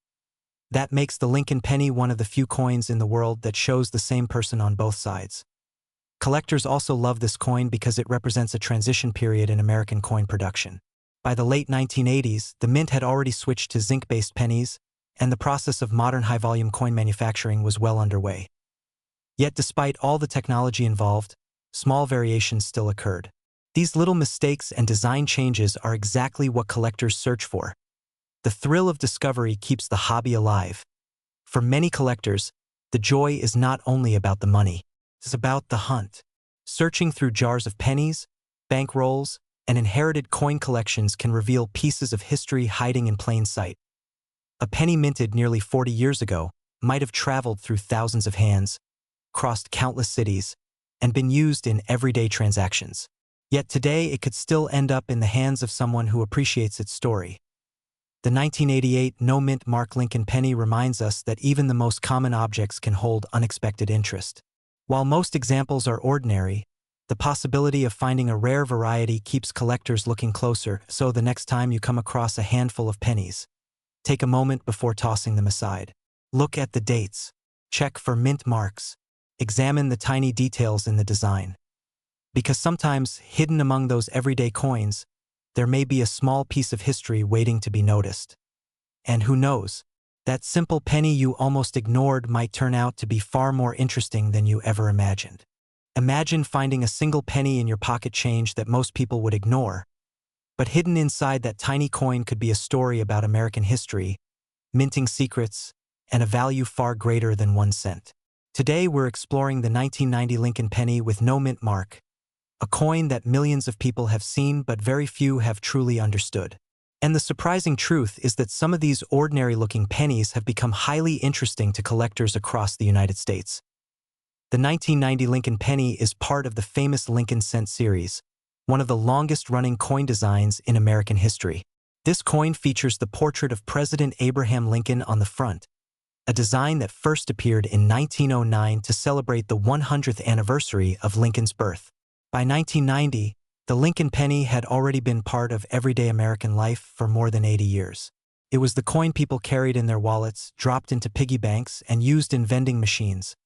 That makes the Lincoln penny one of the few coins in the world that shows the same person on both sides. Collectors also love this coin because it represents a transition period in American coin production. By the late 1980s, the Mint had already switched to zinc-based pennies, and the process of modern high-volume coin manufacturing was well underway. Yet despite all the technology involved, small variations still occurred. These little mistakes and design changes are exactly what collectors search for. The thrill of discovery keeps the hobby alive. For many collectors, the joy is not only about the money, it's about the hunt. Searching through jars of pennies, bank rolls, and inherited coin collections can reveal pieces of history hiding in plain sight. A penny minted nearly 40 years ago might have traveled through thousands of hands, crossed countless cities, and been used in everyday transactions. Yet today it could still end up in the hands of someone who appreciates its story. The 1988 no-mint mark Lincoln penny reminds us that even the most common objects can hold unexpected interest. While most examples are ordinary, the possibility of finding a rare variety keeps collectors looking closer, so the next time you come across a handful of pennies, take a moment before tossing them aside. Look at the dates. Check for mint marks. Examine the tiny details in the design. Because sometimes, hidden among those everyday coins, there may be a small piece of history waiting to be noticed. And who knows, that simple penny you almost ignored might turn out to be far more interesting than you ever imagined. Imagine finding a single penny in your pocket change that most people would ignore, but hidden inside that tiny coin could be a story about American history, minting secrets, and a value far greater than 1 cent. Today we're exploring the 1990 Lincoln penny with no mint mark, a coin that millions of people have seen but very few have truly understood. And the surprising truth is that some of these ordinary-looking pennies have become highly interesting to collectors across the United States. The 1990 Lincoln penny is part of the famous Lincoln cent series, one of the longest-running coin designs in American history. This coin features the portrait of President Abraham Lincoln on the front, a design that first appeared in 1909 to celebrate the 100th anniversary of Lincoln's birth. By 1990, the Lincoln penny had already been part of everyday American life for more than 80 years. It was the coin people carried in their wallets, dropped into piggy banks, and used in vending machines.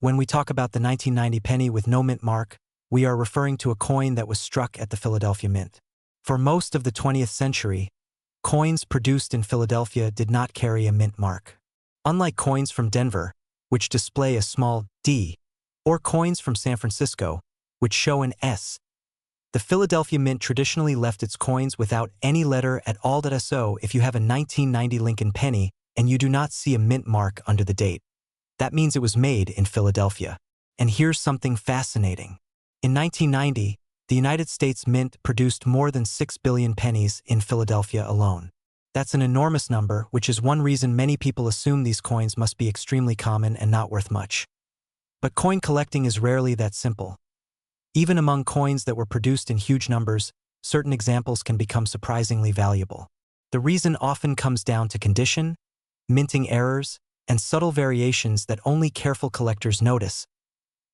When we talk about the 1990 penny with no mint mark, we are referring to a coin that was struck at the Philadelphia Mint. For most of the 20th century, coins produced in Philadelphia did not carry a mint mark. Unlike coins from Denver, which display a small D, or coins from San Francisco, which show an S, the Philadelphia Mint traditionally left its coins without any letter at all. So if you have a 1990 Lincoln penny and you do not see a mint mark under the date, that means it was made in Philadelphia. And here's something fascinating. In 1990, the United States Mint produced more than 6 billion pennies in Philadelphia alone. That's an enormous number, which is one reason many people assume these coins must be extremely common and not worth much. But coin collecting is rarely that simple. Even among coins that were produced in huge numbers, certain examples can become surprisingly valuable. The reason often comes down to condition, minting errors, and subtle variations that only careful collectors notice.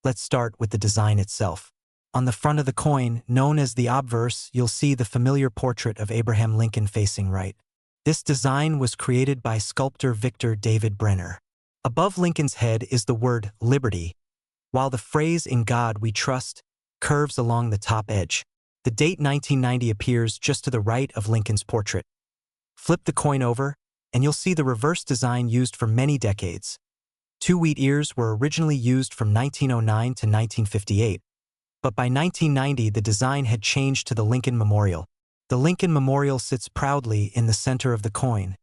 Let's start with the design itself. On the front of the coin, known as the obverse, you'll see the familiar portrait of Abraham Lincoln facing right. This design was created by sculptor Victor David Brenner. Above Lincoln's head is the word liberty, while the phrase "In God We Trust" curves along the top edge. The date 1990 appears just to the right of Lincoln's portrait. Flip the coin over, and you'll see the reverse design used for many decades. 2 wheat ears were originally used from 1909 to 1958, but by 1990 the design had changed to the Lincoln Memorial. The Lincoln Memorial sits proudly in the center of the coin,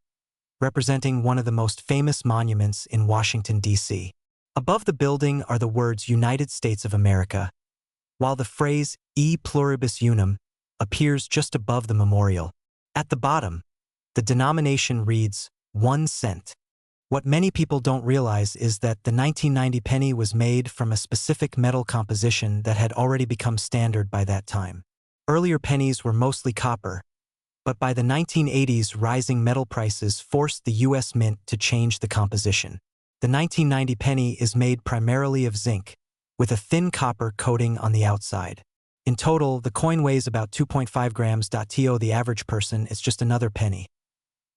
representing one of the most famous monuments in Washington, D.C. Above the building are the words United States of America, while the phrase E pluribus unum appears just above the memorial. At the bottom, the denomination reads 1 cent. What many people don't realize is that the 1990 penny was made from a specific metal composition that had already become standard by that time. Earlier pennies were mostly copper, but by the 1980s, rising metal prices forced the U.S. Mint to change the composition. The 1990 penny is made primarily of zinc, with a thin copper coating on the outside. In total, the coin weighs about 2.5 grams. To the average person, it's just another penny.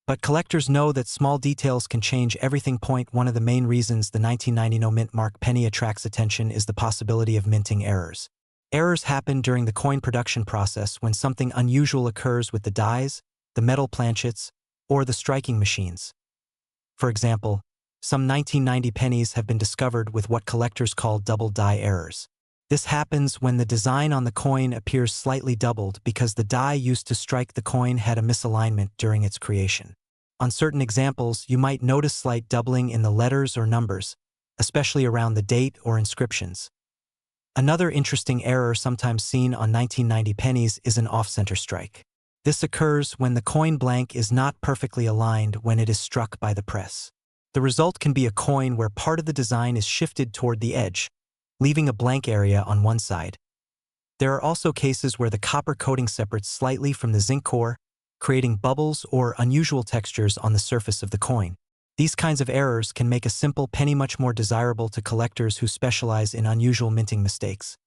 But collectors know that small details can change everything. One of the main reasons the 1990 no mint mark penny attracts attention is the possibility of minting errors. Errors happen during the coin production process when something unusual occurs with the dies, the metal planchets, or the striking machines. For example, some 1990 pennies have been discovered with what collectors call double die errors. This happens when the design on the coin appears slightly doubled because the die used to strike the coin had a misalignment during its creation. On certain examples, you might notice slight doubling in the letters or numbers, especially around the date or inscriptions. Another interesting error sometimes seen on 1990 pennies is an off-center strike. This occurs when the coin blank is not perfectly aligned when it is struck by the press. The result can be a coin where part of the design is shifted toward the edge, leaving a blank area on one side. There are also cases where the copper coating separates slightly from the zinc core, creating bubbles or unusual textures on the surface of the coin. These kinds of errors can make a simple penny much more desirable to collectors who specialize in unusual minting mistakes.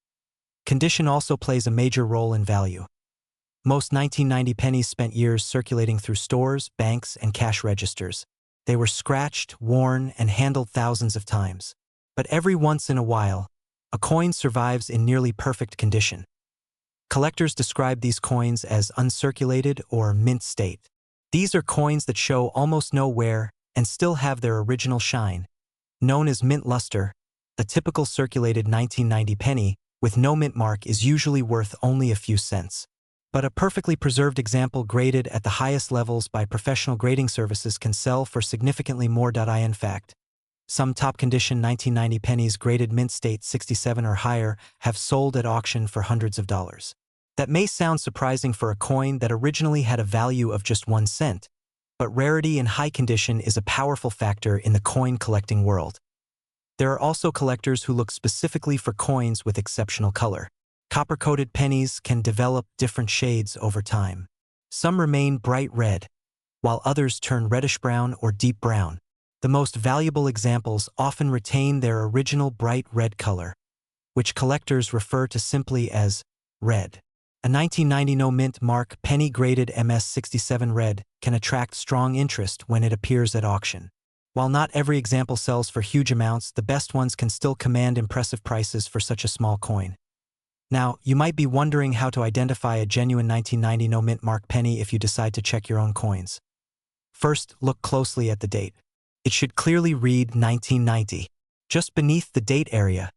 Condition also plays a major role in value. Most 1990 pennies spent years circulating through stores, banks, and cash registers. They were scratched, worn, and handled thousands of times. But every once in a while, a coin survives in nearly perfect condition. Collectors describe these coins as uncirculated or mint state. These are coins that show almost no wear and still have their original shine. Known as mint luster, a typical circulated 1990 penny with no mint mark is usually worth only a few cents. But a perfectly preserved example graded at the highest levels by professional grading services can sell for significantly more. In fact, some top-condition 1990 pennies graded mint state 67 or higher have sold at auction for hundreds of dollars. That may sound surprising for a coin that originally had a value of just 1 cent, but rarity and high condition is a powerful factor in the coin collecting world. There are also collectors who look specifically for coins with exceptional color. Copper-coated pennies can develop different shades over time. Some remain bright red, while others turn reddish-brown or deep brown. The most valuable examples often retain their original bright red color, which collectors refer to simply as red. A 1990 no-mint mark penny graded MS67 red can attract strong interest when it appears at auction. While not every example sells for huge amounts, the best ones can still command impressive prices for such a small coin. Now, you might be wondering how to identify a genuine 1990 no-mint mark penny if you decide to check your own coins. First, look closely at the date. It should clearly read 1990. Just beneath the date area,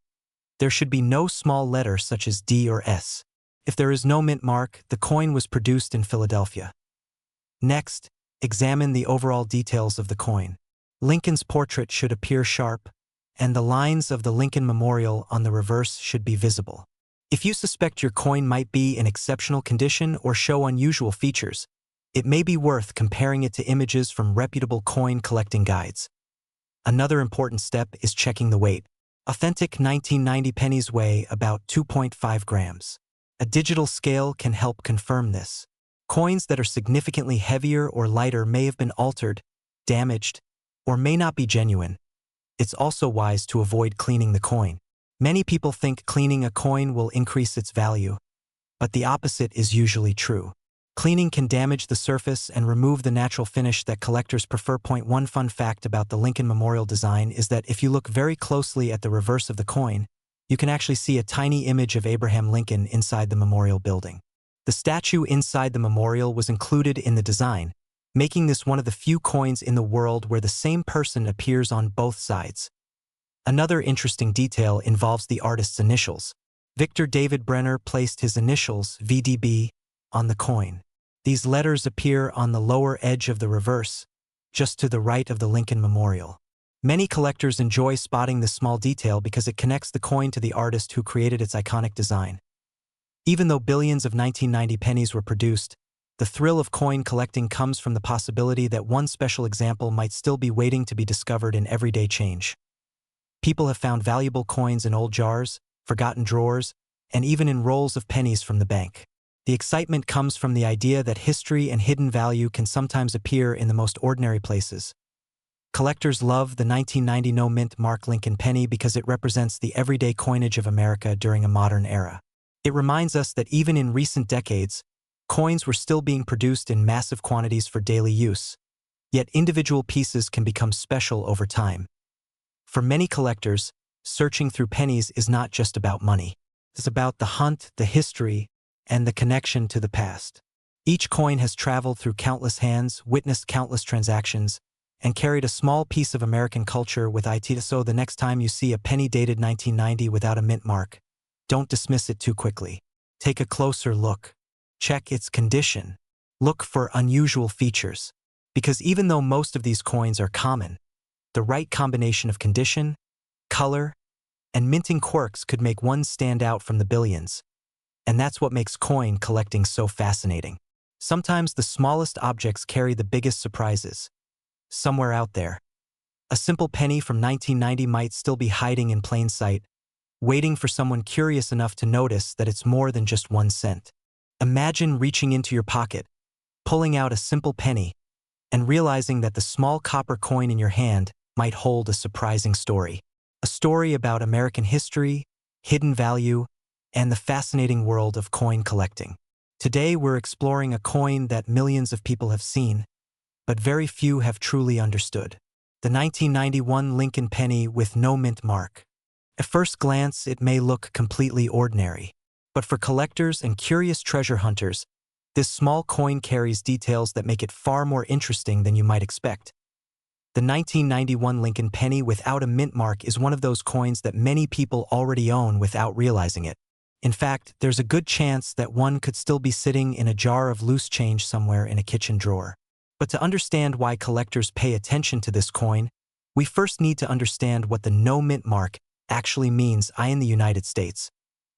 there should be no small letter such as D or S. If there is no mint mark, the coin was produced in Philadelphia. Next, examine the overall details of the coin. Lincoln's portrait should appear sharp, and the lines of the Lincoln Memorial on the reverse should be visible. If you suspect your coin might be in exceptional condition or show unusual features, it may be worth comparing it to images from reputable coin collecting guides. Another important step is checking the weight. Authentic 1990 pennies weigh about 2.5 grams. A digital scale can help confirm this. Coins that are significantly heavier or lighter may have been altered, damaged, or may not be genuine. It's also wise to avoid cleaning the coin. Many people think cleaning a coin will increase its value, but the opposite is usually true. Cleaning can damage the surface and remove the natural finish that collectors prefer. One fun fact about the Lincoln Memorial design is that if you look very closely at the reverse of the coin, you can actually see a tiny image of Abraham Lincoln inside the memorial building. The statue inside the memorial was included in the design, making this one of the few coins in the world where the same person appears on both sides. Another interesting detail involves the artist's initials. Victor David Brenner placed his initials, VDB, on the coin. These letters appear on the lower edge of the reverse, just to the right of the Lincoln Memorial. Many collectors enjoy spotting this small detail because it connects the coin to the artist who created its iconic design. Even though billions of 1990 pennies were produced, the thrill of coin collecting comes from the possibility that one special example might still be waiting to be discovered in everyday change. People have found valuable coins in old jars, forgotten drawers, and even in rolls of pennies from the bank. The excitement comes from the idea that history and hidden value can sometimes appear in the most ordinary places. Collectors love the 1990 no-mint mark Lincoln penny because it represents the everyday coinage of America during a modern era. It reminds us that even in recent decades, coins were still being produced in massive quantities for daily use, yet individual pieces can become special over time. For many collectors, searching through pennies is not just about money. It's about the hunt, the history, and the connection to the past. Each coin has traveled through countless hands, witnessed countless transactions, and carried a small piece of American culture with it. So the next time you see a penny dated 1990 without a mint mark, don't dismiss it too quickly. Take a closer look. Check its condition. Look for unusual features. Because even though most of these coins are common, the right combination of condition, color, and minting quirks could make one stand out from the billions. And that's what makes coin collecting so fascinating. Sometimes the smallest objects carry the biggest surprises. Somewhere out there, a simple penny from 1990 might still be hiding in plain sight, waiting for someone curious enough to notice that it's more than just 1 cent. Imagine reaching into your pocket, pulling out a simple penny, and realizing that the small copper coin in your hand might hold a surprising story. A story about American history, hidden value, and the fascinating world of coin collecting. Today we're exploring a coin that millions of people have seen, but very few have truly understood. The 1991 Lincoln penny with no mint mark. At first glance, it may look completely ordinary, but for collectors and curious treasure hunters, this small coin carries details that make it far more interesting than you might expect. The 1991 Lincoln penny without a mint mark is one of those coins that many people already own without realizing it. In fact, there's a good chance that one could still be sitting in a jar of loose change somewhere in a kitchen drawer. But to understand why collectors pay attention to this coin, we first need to understand what the no mint mark actually means in the United States.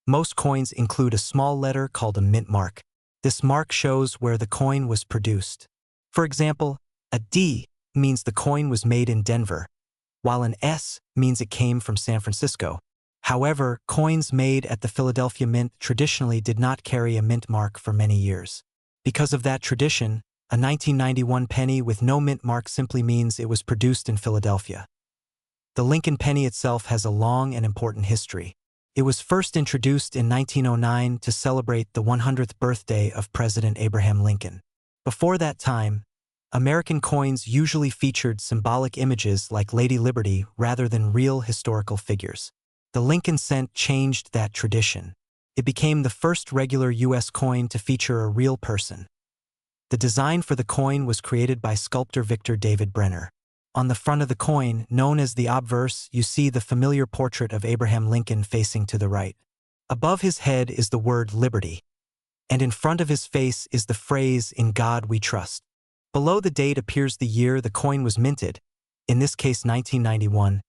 Most coins include a small letter called a mint mark. This mark shows where the coin was produced. For example, a D means the coin was made in Denver, while an S means it came from San Francisco. However, coins made at the Philadelphia Mint traditionally did not carry a mint mark for many years. Because of that tradition, a 1991 penny with no mint mark simply means it was produced in Philadelphia. The Lincoln penny itself has a long and important history. It was first introduced in 1909 to celebrate the 100th birthday of President Abraham Lincoln. Before that time, American coins usually featured symbolic images like Lady Liberty rather than real historical figures. The Lincoln cent changed that tradition. It became the first regular U.S. coin to feature a real person. The design for the coin was created by sculptor Victor David Brenner. On the front of the coin, known as the obverse, you see the familiar portrait of Abraham Lincoln facing to the right. Above his head is the word liberty, and in front of his face is the phrase, "In God we trust." Below the date appears the year the coin was minted, in this case 1991.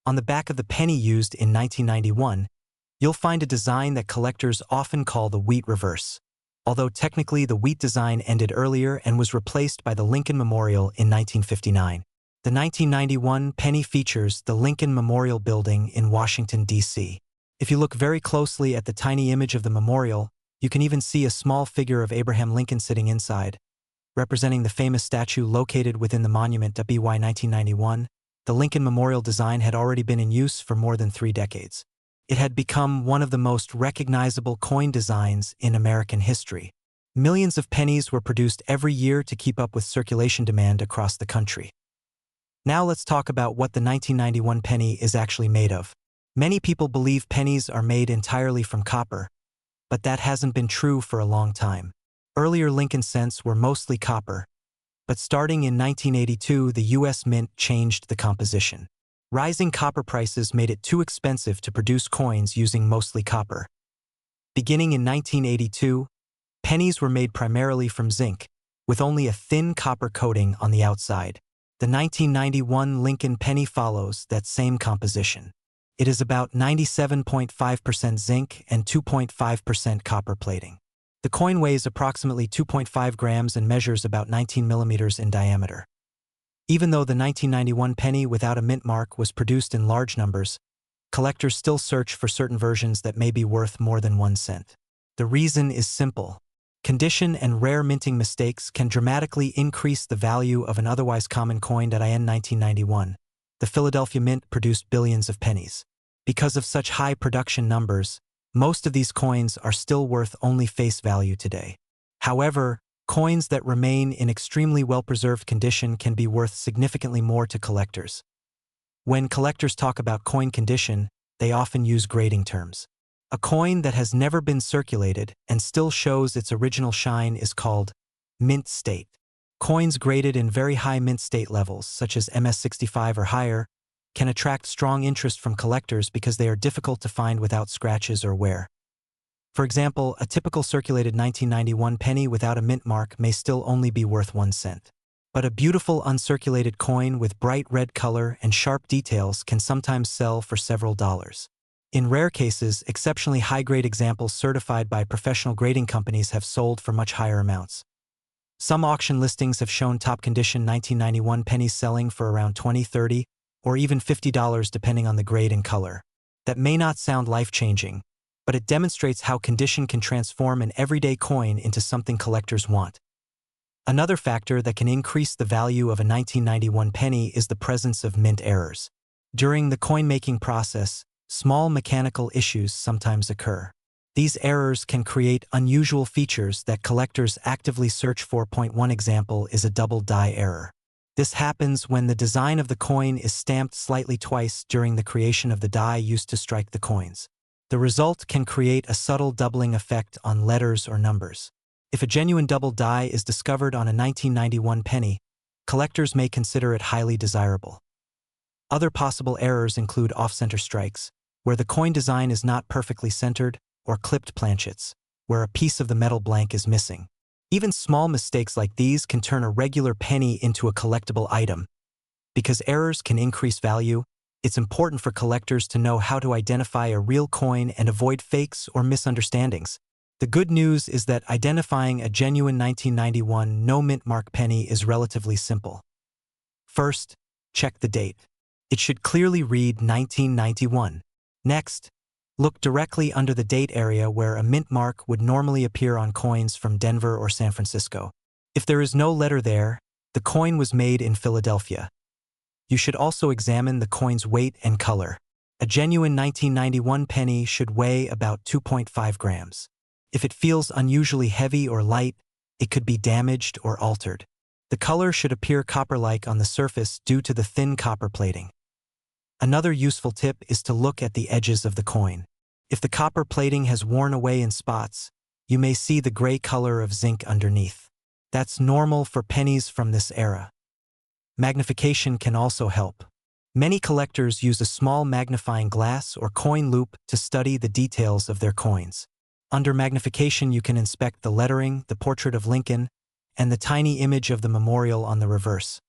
On the back of the penny used in 1991, you'll find a design that collectors often call the wheat reverse, although technically the wheat design ended earlier and was replaced by the Lincoln Memorial in 1959. The 1991 penny features the Lincoln Memorial Building in Washington, D.C. If you look very closely at the tiny image of the memorial, you can even see a small figure of Abraham Lincoln sitting inside, representing the famous statue located within the monument. BY 1991, the Lincoln Memorial design had already been in use for more than 3 decades. It had become one of the most recognizable coin designs in American history. Millions of pennies were produced every year to keep up with circulation demand across the country. Now let's talk about what the 1991 penny is actually made of. Many people believe pennies are made entirely from copper, but that hasn't been true for a long time. Earlier Lincoln cents were mostly copper, but starting in 1982, the U.S. Mint changed the composition. Rising copper prices made it too expensive to produce coins using mostly copper. Beginning in 1982, pennies were made primarily from zinc, with only a thin copper coating on the outside. The 1991 Lincoln penny follows that same composition. It is about 97.5% zinc and 2.5% copper plating. The coin weighs approximately 2.5 grams and measures about 19 millimeters in diameter. Even though the 1991 penny without a mint mark was produced in large numbers, collectors still search for certain versions that may be worth more than 1 cent. The reason is simple. Condition and rare minting mistakes can dramatically increase the value of an otherwise common coin. In 1991, the Philadelphia Mint produced billions of pennies. Because of such high production numbers, most of these coins are still worth only face value today. However, coins that remain in extremely well-preserved condition can be worth significantly more to collectors. When collectors talk about coin condition, they often use grading terms. A coin that has never been circulated and still shows its original shine is called mint state. Coins graded in very high mint state levels, such as MS65 or higher, can attract strong interest from collectors because they are difficult to find without scratches or wear. For example, a typical circulated 1991 penny without a mint mark may still only be worth 1 cent. But a beautiful uncirculated coin with bright red color and sharp details can sometimes sell for several dollars. In rare cases, exceptionally high-grade examples certified by professional grading companies have sold for much higher amounts. Some auction listings have shown top-condition 1991 pennies selling for around $20, $30, or even $50 depending on the grade and color. That may not sound life-changing, but it demonstrates how condition can transform an everyday coin into something collectors want. Another factor that can increase the value of a 1991 penny is the presence of mint errors. During the coin-making process, small mechanical issues sometimes occur. These errors can create unusual features that collectors actively search for. One example is a double die error. This happens when the design of the coin is stamped slightly twice during the creation of the die used to strike the coins. The result can create a subtle doubling effect on letters or numbers. If a genuine double die is discovered on a 1991 penny, collectors may consider it highly desirable. Other possible errors include off-center strikes, where the coin design is not perfectly centered, or clipped planchets, where a piece of the metal blank is missing. Even small mistakes like these can turn a regular penny into a collectible item. Because errors can increase value, it's important for collectors to know how to identify a real coin and avoid fakes or misunderstandings. The good news is that identifying a genuine 1991 no-mint mark penny is relatively simple. First, check the date. It should clearly read 1991. Next, look directly under the date area where a mint mark would normally appear on coins from Denver or San Francisco. If there is no letter there, the coin was made in Philadelphia. You should also examine the coin's weight and color. A genuine 1991 penny should weigh about 2.5 grams. If it feels unusually heavy or light, it could be damaged or altered. The color should appear copper-like on the surface due to the thin copper plating. Another useful tip is to look at the edges of the coin. If the copper plating has worn away in spots, you may see the gray color of zinc underneath. That's normal for pennies from this era. Magnification can also help. Many collectors use a small magnifying glass or coin loupe to study the details of their coins. Under magnification, you can inspect the lettering, the portrait of Lincoln, and the tiny image of the memorial on the reverse.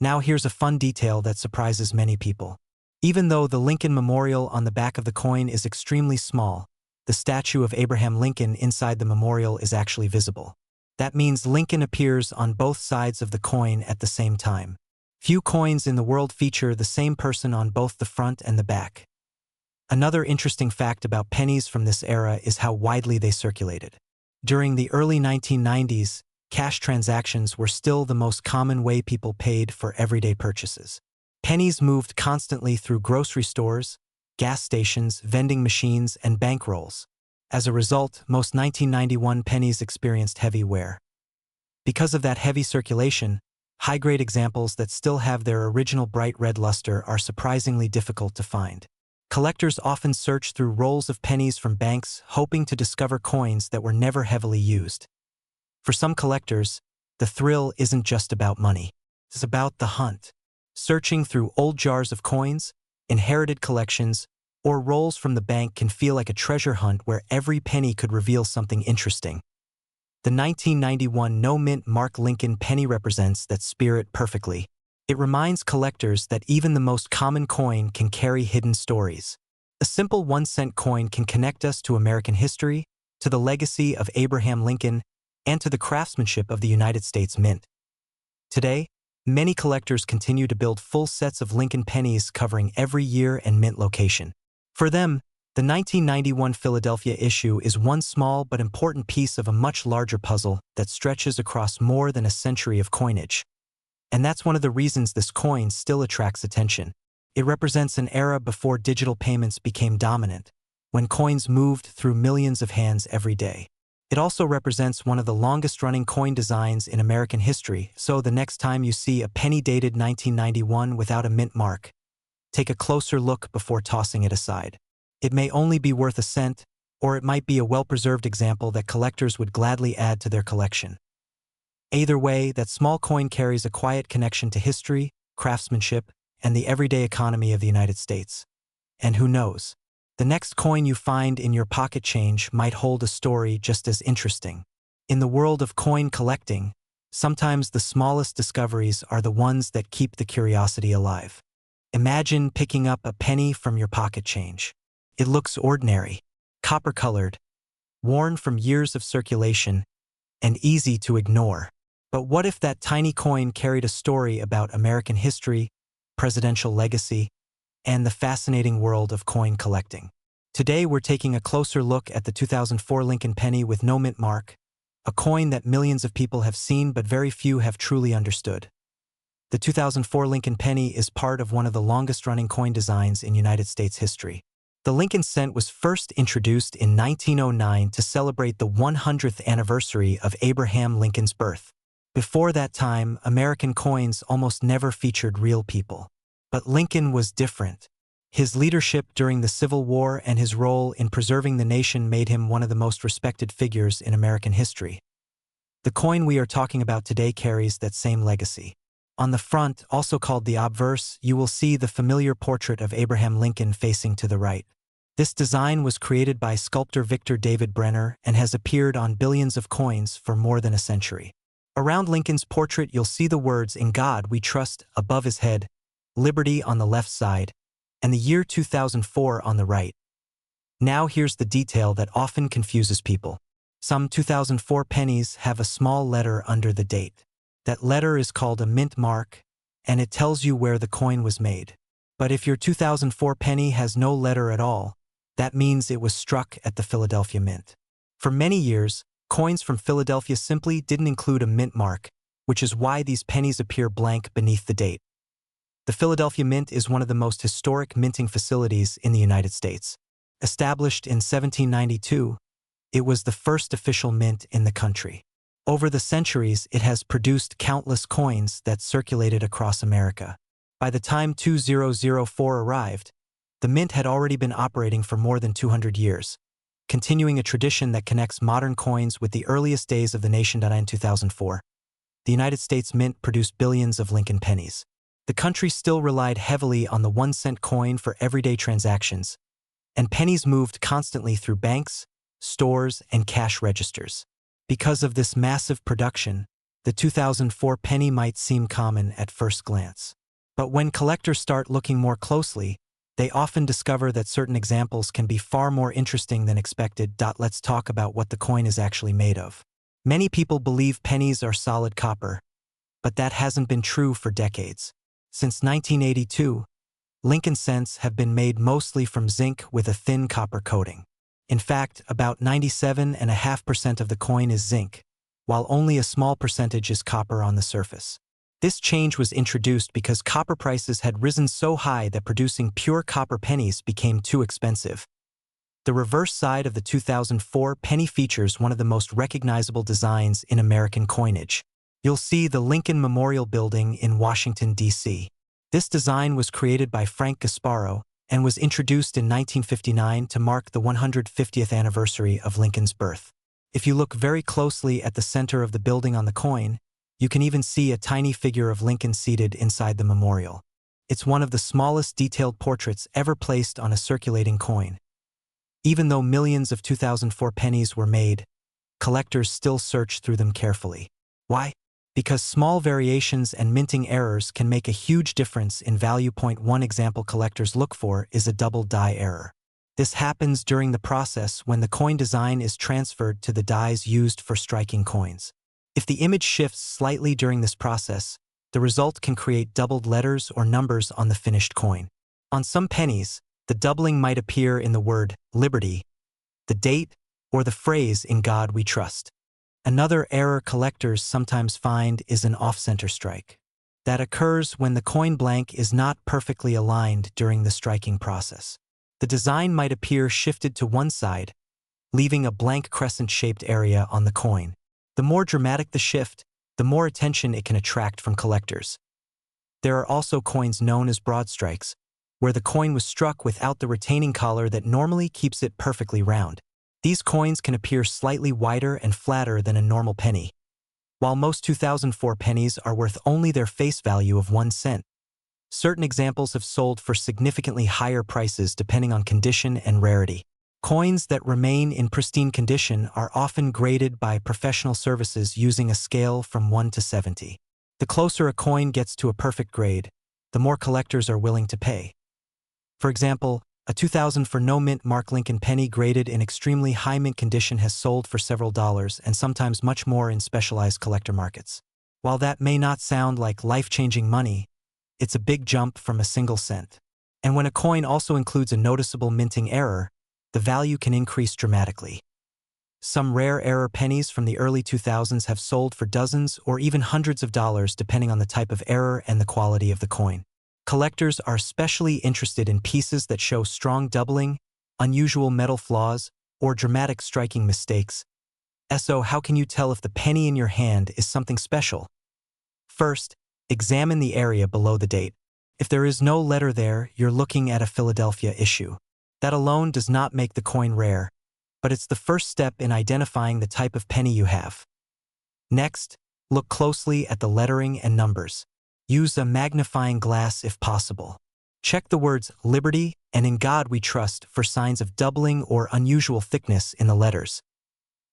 Now here's a fun detail that surprises many people. Even though the Lincoln memorial on the back of the coin is extremely small, the statue of Abraham Lincoln inside the memorial is actually visible. That means Lincoln appears on both sides of the coin at the same time. Few coins in the world feature the same person on both the front and the back. Another interesting fact about pennies from this era is how widely they circulated. During the early 1990s, cash transactions were still the most common way people paid for everyday purchases. Pennies moved constantly through grocery stores, gas stations, vending machines, and bank rolls. As a result, most 1991 pennies experienced heavy wear. Because of that heavy circulation, high-grade examples that still have their original bright red luster are surprisingly difficult to find. Collectors often search through rolls of pennies from banks, hoping to discover coins that were never heavily used. For some collectors, the thrill isn't just about money. It's about the hunt. Searching through old jars of coins, inherited collections, or rolls from the bank can feel like a treasure hunt where every penny could reveal something interesting. The 1991 no-mint Mark Lincoln penny represents that spirit perfectly. It reminds collectors that even the most common coin can carry hidden stories. A simple 1-cent coin can connect us to American history, to the legacy of Abraham Lincoln, and to the craftsmanship of the United States Mint. Today, many collectors continue to build full sets of Lincoln pennies covering every year and mint location. For them, the 1991 Philadelphia issue is one small but important piece of a much larger puzzle that stretches across more than a century of coinage. And that's one of the reasons this coin still attracts attention. It represents an era before digital payments became dominant, when coins moved through millions of hands every day. It also represents one of the longest-running coin designs in American history, so the next time you see a penny dated 1991 without a mint mark, take a closer look before tossing it aside. It may only be worth a cent, or it might be a well-preserved example that collectors would gladly add to their collection. Either way, that small coin carries a quiet connection to history, craftsmanship, and the everyday economy of the United States. And who knows? The next coin you find in your pocket change might hold a story just as interesting. In the world of coin collecting, sometimes the smallest discoveries are the ones that keep the curiosity alive. Imagine picking up a penny from your pocket change. It looks ordinary, copper-colored, worn from years of circulation, and easy to ignore. But what if that tiny coin carried a story about American history, presidential legacy, and the fascinating world of coin collecting? Today we're taking a closer look at the 2004 Lincoln penny with no mint mark, a coin that millions of people have seen but very few have truly understood. The 2004 Lincoln penny is part of one of the longest-running coin designs in United States history. The Lincoln cent was first introduced in 1909 to celebrate the 100th anniversary of Abraham Lincoln's birth. Before that time, American coins almost never featured real people. But Lincoln was different. His leadership during the Civil War and his role in preserving the nation made him one of the most respected figures in American history. The coin we are talking about today carries that same legacy. On the front, also called the obverse, you will see the familiar portrait of Abraham Lincoln facing to the right. This design was created by sculptor Victor David Brenner and has appeared on billions of coins for more than a century. Around Lincoln's portrait, you'll see the words "In God We Trust" above his head, "Liberty" on the left side, and the year 2004 on the right. Now here's the detail that often confuses people. Some 2004 pennies have a small letter under the date. That letter is called a mint mark, and it tells you where the coin was made. But if your 2004 penny has no letter at all, that means it was struck at the Philadelphia Mint. For many years, coins from Philadelphia simply didn't include a mint mark, which is why these pennies appear blank beneath the date. The Philadelphia Mint is one of the most historic minting facilities in the United States. Established in 1792, it was the first official mint in the country. Over the centuries, it has produced countless coins that circulated across America. By the time 2004 arrived, the mint had already been operating for more than 200 years, continuing a tradition that connects modern coins with the earliest days of the nation. In 2004, the United States Mint produced billions of Lincoln pennies. The country still relied heavily on the 1-cent coin for everyday transactions, and pennies moved constantly through banks, stores, and cash registers. Because of this massive production, the 2004 penny might seem common at first glance. But when collectors start looking more closely, they often discover that certain examples can be far more interesting than expected. Let's talk about what the coin is actually made of. Many people believe pennies are solid copper, but that hasn't been true for decades. Since 1982, Lincoln cents have been made mostly from zinc with a thin copper coating. In fact, about 97.5% of the coin is zinc, while only a small percentage is copper on the surface. This change was introduced because copper prices had risen so high that producing pure copper pennies became too expensive. The reverse side of the 2004 penny features one of the most recognizable designs in American coinage. You'll see the Lincoln Memorial Building in Washington, D.C. This design was created by Frank Gasparo and was introduced in 1959 to mark the 150th anniversary of Lincoln's birth. If you look very closely at the center of the building on the coin, you can even see a tiny figure of Lincoln seated inside the memorial. It's one of the smallest detailed portraits ever placed on a circulating coin. Even though millions of 2004 pennies were made, collectors still search through them carefully. Why? Because small variations and minting errors can make a huge difference in value. One example collectors look for is a double die error. This happens during the process when the coin design is transferred to the dies used for striking coins. If the image shifts slightly during this process, the result can create doubled letters or numbers on the finished coin. On some pennies, the doubling might appear in the word liberty, the date, or the phrase "In God We Trust." Another error collectors sometimes find is an off-center strike. That occurs when the coin blank is not perfectly aligned during the striking process. The design might appear shifted to one side, leaving a blank crescent-shaped area on the coin. The more dramatic the shift, the more attention it can attract from collectors. There are also coins known as broad strikes, where the coin was struck without the retaining collar that normally keeps it perfectly round. These coins can appear slightly wider and flatter than a normal penny. While most 2004 pennies are worth only their face value of 1 cent, certain examples have sold for significantly higher prices depending on condition and rarity. Coins that remain in pristine condition are often graded by professional services using a scale from 1 to 70. The closer a coin gets to a perfect grade, the more collectors are willing to pay. For example, a 2004 no-mint Mark Lincoln penny graded in extremely high mint condition has sold for several dollars and sometimes much more in specialized collector markets. While that may not sound like life-changing money, it's a big jump from a single cent. And when a coin also includes a noticeable minting error, the value can increase dramatically. Some rare error pennies from the early 2000s have sold for dozens or even hundreds of dollars depending on the type of error and the quality of the coin. Collectors are especially interested in pieces that show strong doubling, unusual metal flaws, or dramatic striking mistakes. So how can you tell if the penny in your hand is something special? First, examine the area below the date. If there is no letter there, you're looking at a Philadelphia issue. That alone does not make the coin rare, but it's the first step in identifying the type of penny you have. Next, look closely at the lettering and numbers. Use a magnifying glass if possible. Check the words "Liberty" and "In God We Trust" for signs of doubling or unusual thickness in the letters.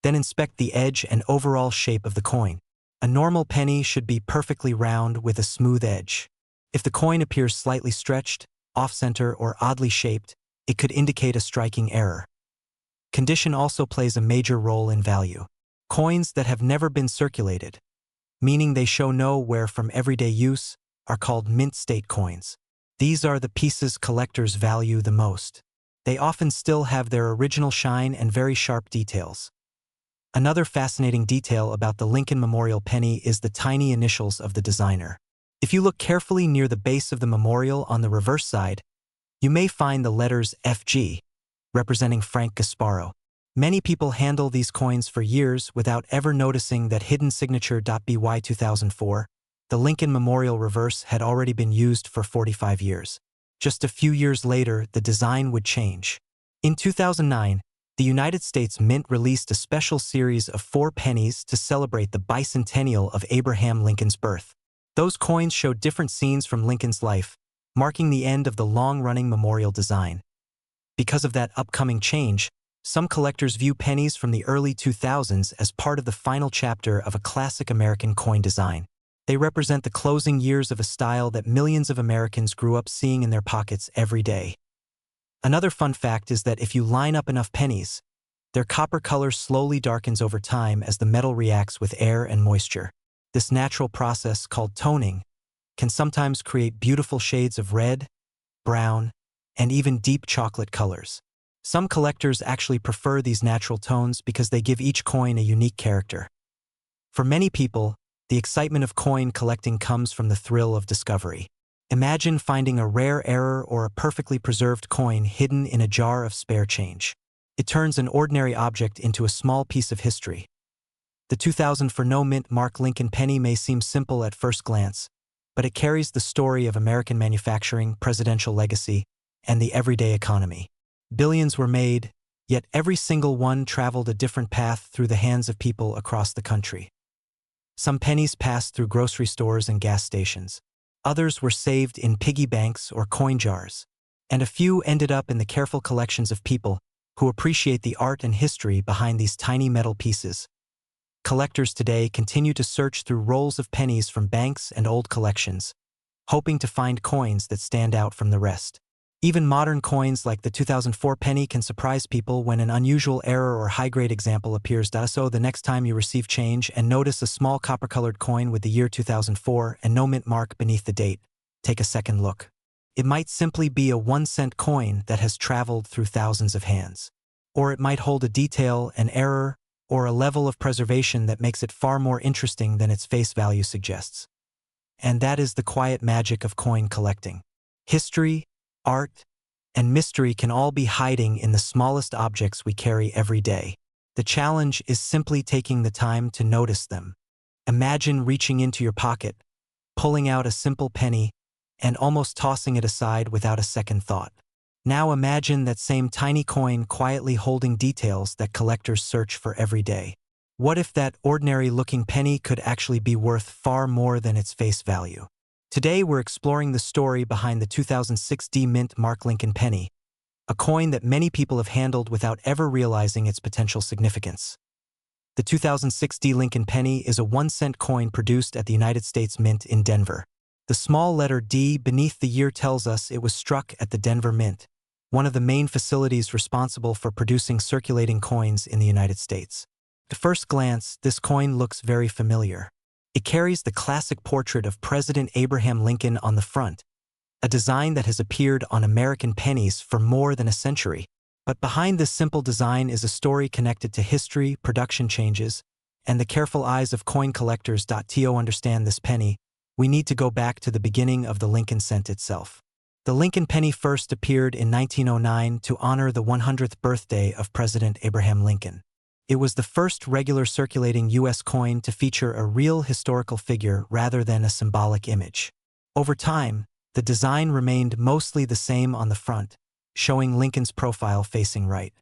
Then inspect the edge and overall shape of the coin. A normal penny should be perfectly round with a smooth edge. If the coin appears slightly stretched, off-center, or oddly shaped, it could indicate a striking error. Condition also plays a major role in value. Coins that have never been circulated, meaning they show no wear from everyday use, are called mint state coins. These are the pieces collectors value the most. They often still have their original shine and very sharp details. Another fascinating detail about the Lincoln Memorial penny is the tiny initials of the designer. If you look carefully near the base of the memorial on the reverse side, you may find the letters FG, representing Frank Gasparo. Many people handle these coins for years without ever noticing that hidden signature. By 2004, the Lincoln Memorial reverse had already been used for 45 years. Just a few years later, the design would change. In 2009, the United States Mint released a special series of 4 pennies to celebrate the bicentennial of Abraham Lincoln's birth. Those coins showed different scenes from Lincoln's life, marking the end of the long-running memorial design. Because of that upcoming change, some collectors view pennies from the early 2000s as part of the final chapter of a classic American coin design. They represent the closing years of a style that millions of Americans grew up seeing in their pockets every day. Another fun fact is that if you line up enough pennies, their copper color slowly darkens over time as the metal reacts with air and moisture. This natural process, called toning, can sometimes create beautiful shades of red, brown, and even deep chocolate colors. Some collectors actually prefer these natural tones because they give each coin a unique character. For many people, the excitement of coin collecting comes from the thrill of discovery. Imagine finding a rare error or a perfectly preserved coin hidden in a jar of spare change. It turns an ordinary object into a small piece of history. The 2004 no-mint Mark Lincoln penny may seem simple at first glance, but it carries the story of American manufacturing, presidential legacy, and the everyday economy. Billions were made, yet every single one traveled a different path through the hands of people across the country. Some pennies passed through grocery stores and gas stations. Others were saved in piggy banks or coin jars. And a few ended up in the careful collections of people who appreciate the art and history behind these tiny metal pieces. Collectors today continue to search through rolls of pennies from banks and old collections, hoping to find coins that stand out from the rest. Even modern coins like the 2004 penny can surprise people when an unusual error or high-grade example appears. So the next time you receive change and notice a small copper-colored coin with the year 2004 and no mint mark beneath the date, take a second look. It might simply be a 1-cent coin that has traveled through thousands of hands. Or it might hold a detail, an error, or a level of preservation that makes it far more interesting than its face value suggests. And that is the quiet magic of coin collecting. History, art, and mystery can all be hiding in the smallest objects we carry every day. The challenge is simply taking the time to notice them. Imagine reaching into your pocket, pulling out a simple penny, and almost tossing it aside without a second thought. Now imagine that same tiny coin quietly holding details that collectors search for every day. What if that ordinary-looking penny could actually be worth far more than its face value? Today we're exploring the story behind the 2006 mint Mark Lincoln penny, a coin that many people have handled without ever realizing its potential significance. The 2006 Lincoln penny is a 1-cent coin produced at the United States Mint in Denver. The small letter D beneath the year tells us it was struck at the Denver Mint, one of the main facilities responsible for producing circulating coins in the United States. At first glance, this coin looks very familiar. It carries the classic portrait of President Abraham Lincoln on the front, a design that has appeared on American pennies for more than a century. But behind this simple design is a story connected to history, production changes, and the careful eyes of coin collectors. To understand this penny, we need to go back to the beginning of the Lincoln cent itself. The Lincoln penny first appeared in 1909 to honor the 100th birthday of President Abraham Lincoln. It was the first regular circulating U.S. coin to feature a real historical figure rather than a symbolic image. Over time, the design remained mostly the same on the front, showing Lincoln's profile facing right.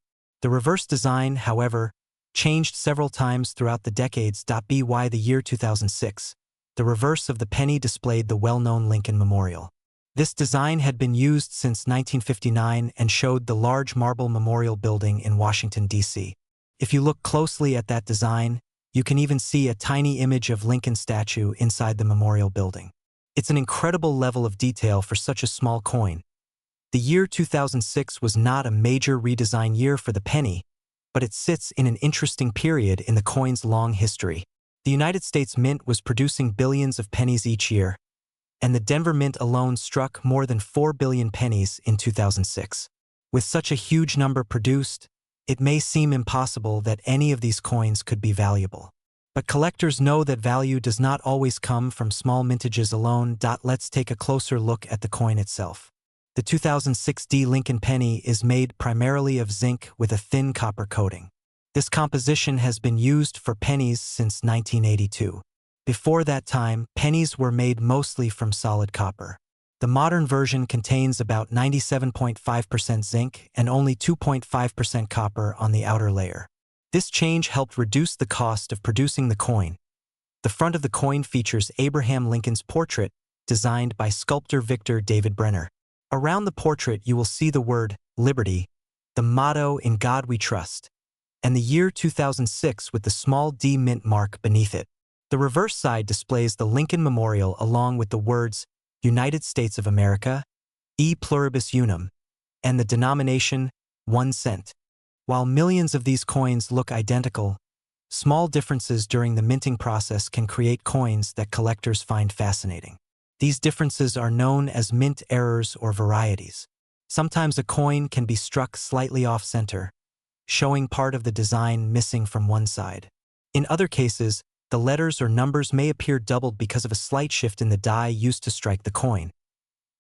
The reverse design, however, changed several times throughout the decades. By the year 2006, the reverse of the penny displayed the well-known Lincoln Memorial. This design had been used since 1959 and showed the large marble memorial building in Washington, D.C. If you look closely at that design, you can even see a tiny image of Lincoln's statue inside the memorial building. It's an incredible level of detail for such a small coin. The year 2006 was not a major redesign year for the penny, but it sits in an interesting period in the coin's long history. The United States Mint was producing billions of pennies each year, and the Denver Mint alone struck more than 4 billion pennies in 2006. With such a huge number produced, it may seem impossible that any of these coins could be valuable. But collectors know that value does not always come from small mintages alone. Let's take a closer look at the coin itself. The 2006 Lincoln penny is made primarily of zinc with a thin copper coating. This composition has been used for pennies since 1982. Before that time, pennies were made mostly from solid copper. The modern version contains about 97.5% zinc and only 2.5% copper on the outer layer. This change helped reduce the cost of producing the coin. The front of the coin features Abraham Lincoln's portrait, designed by sculptor Victor David Brenner. Around the portrait you will see the word Liberty, the motto In God We Trust, and the year 2006 with the small D mint mark beneath it. The reverse side displays the Lincoln Memorial along with the words United States of America, E Pluribus Unum, and the denomination 1 cent. While millions of these coins look identical, small differences during the minting process can create coins that collectors find fascinating. These differences are known as mint errors or varieties. Sometimes a coin can be struck slightly off-center, showing part of the design missing from one side. In other cases, the letters or numbers may appear doubled because of a slight shift in the die used to strike the coin.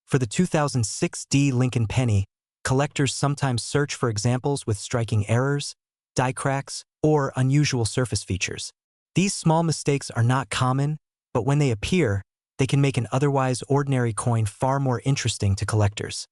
For the 2006 Lincoln penny, collectors sometimes search for examples with striking errors, die cracks, or unusual surface features. These small mistakes are not common, but when they appear, they can make an otherwise ordinary coin far more interesting to collectors.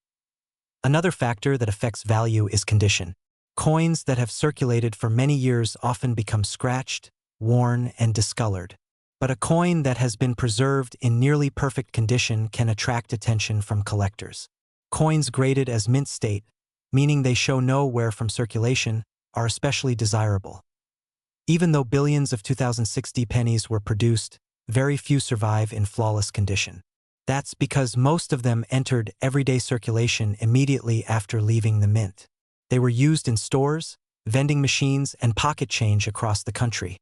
Another factor that affects value is condition. Coins that have circulated for many years often become scratched, worn, and discolored. But a coin that has been preserved in nearly perfect condition can attract attention from collectors. Coins graded as mint state, meaning they show no wear from circulation, are especially desirable. Even though billions of 2006 pennies were produced, very few survive in flawless condition. That's because most of them entered everyday circulation immediately after leaving the mint. They were used in stores, vending machines, and pocket change across the country.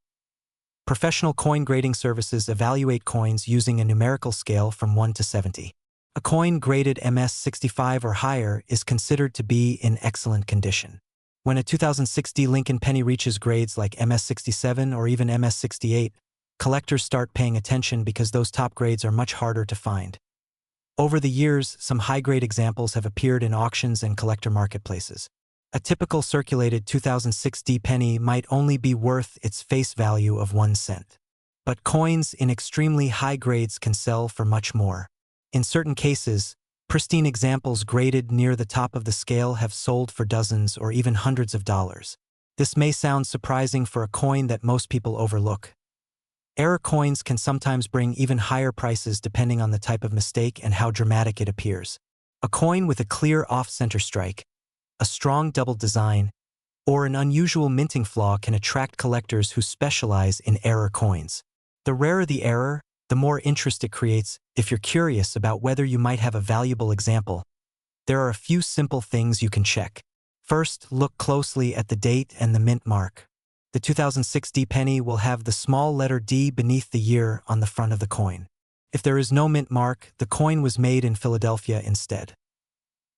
Professional coin grading services evaluate coins using a numerical scale from 1 to 70. A coin graded MS 65 or higher is considered to be in excellent condition. When a 2006 Lincoln penny reaches grades like MS 67 or even MS 68, collectors start paying attention because those top grades are much harder to find. Over the years, some high-grade examples have appeared in auctions and collector marketplaces. A typical circulated 2006 penny might only be worth its face value of 1 cent. But coins in extremely high grades can sell for much more. In certain cases, pristine examples graded near the top of the scale have sold for dozens or even hundreds of dollars. This may sound surprising for a coin that most people overlook. Error coins can sometimes bring even higher prices depending on the type of mistake and how dramatic it appears. A coin with a clear off-center strike, a strong double design, or an unusual minting flaw can attract collectors who specialize in error coins. The rarer the error, the more interest it creates. If you're curious about whether you might have a valuable example, there are a few simple things you can check. First, look closely at the date and the mint mark. The 2006 penny will have the small letter D beneath the year on the front of the coin. If there is no mint mark, the coin was made in Philadelphia instead.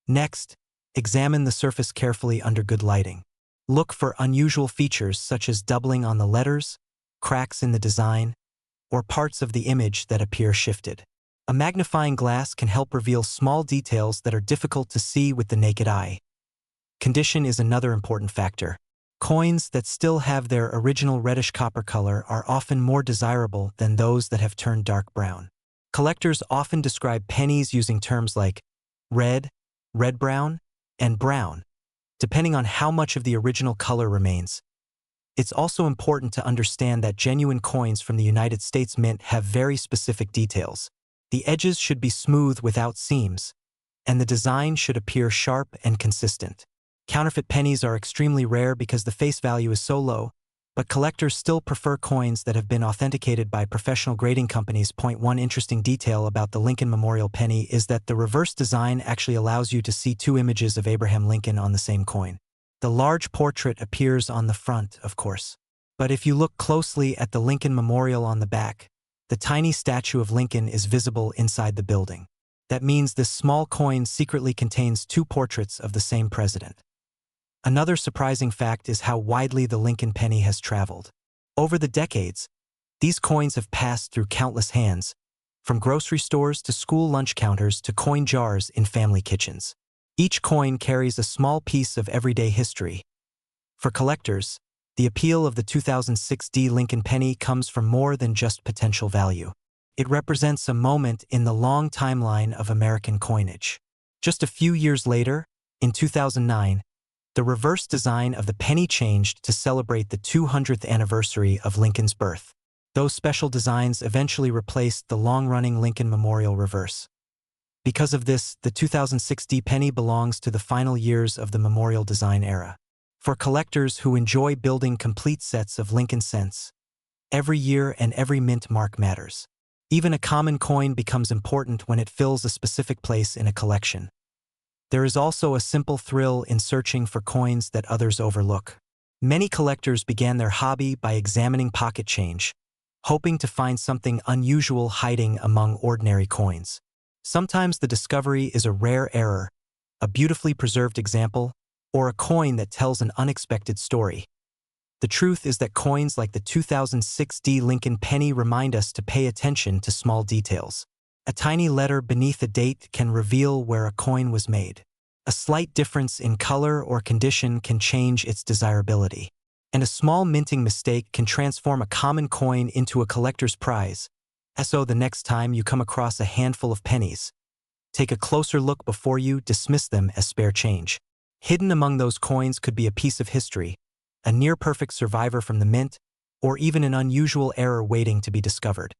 Next, examine the surface carefully under good lighting. Look for unusual features such as doubling on the letters, cracks in the design, or parts of the image that appear shifted. A magnifying glass can help reveal small details that are difficult to see with the naked eye. Condition is another important factor. Coins that still have their original reddish copper color are often more desirable than those that have turned dark brown. Collectors often describe pennies using terms like red, red-brown, and brown, depending on how much of the original color remains. It's also important to understand that genuine coins from the United States Mint have very specific details. The edges should be smooth without seams, and the design should appear sharp and consistent. Counterfeit pennies are extremely rare because the face value is so low, but collectors still prefer coins that have been authenticated by professional grading companies. One interesting detail about the Lincoln Memorial penny is that the reverse design actually allows you to see two images of Abraham Lincoln on the same coin. The large portrait appears on the front, of course. But if you look closely at the Lincoln Memorial on the back, the tiny statue of Lincoln is visible inside the building. That means this small coin secretly contains two portraits of the same president. Another surprising fact is how widely the Lincoln penny has traveled. Over the decades, These coins have passed through countless hands, from grocery stores to school lunch counters to coin jars in family kitchens. Each coin carries a small piece of everyday history. For collectors, the appeal of the 2006 Lincoln penny comes from more than just potential value. It represents a moment in the long timeline of American coinage. Just a few years later, in 2009, the reverse design of the penny changed to celebrate the 200th anniversary of Lincoln's birth. Those special designs eventually replaced the long-running Lincoln Memorial reverse. Because of this, the 2006 penny belongs to the final years of the memorial design era. For collectors who enjoy building complete sets of Lincoln cents, every year and every mint mark matters. Even a common coin becomes important when it fills a specific place in a collection. There is also a simple thrill in searching for coins that others overlook. Many collectors began their hobby by examining pocket change, hoping to find something unusual hiding among ordinary coins. Sometimes the discovery is a rare error, a beautifully preserved example, or a coin that tells an unexpected story. The truth is that coins like the 2006 Lincoln penny remind us to pay attention to small details. A tiny letter beneath a date can reveal where a coin was made. A slight difference in color or condition can change its desirability. And a small minting mistake can transform a common coin into a collector's prize. So the next time you come across a handful of pennies, take a closer look before you dismiss them as spare change. Hidden among those coins could be a piece of history, a near-perfect survivor from the mint, or even an unusual error waiting to be discovered.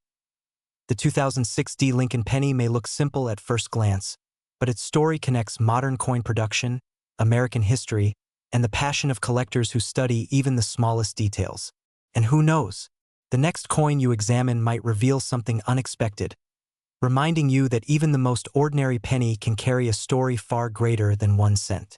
The 2006 Lincoln penny may look simple at first glance, but its story connects modern coin production, American history, and the passion of collectors who study even the smallest details. And who knows, the next coin you examine might reveal something unexpected, reminding you that even the most ordinary penny can carry a story far greater than 1 cent.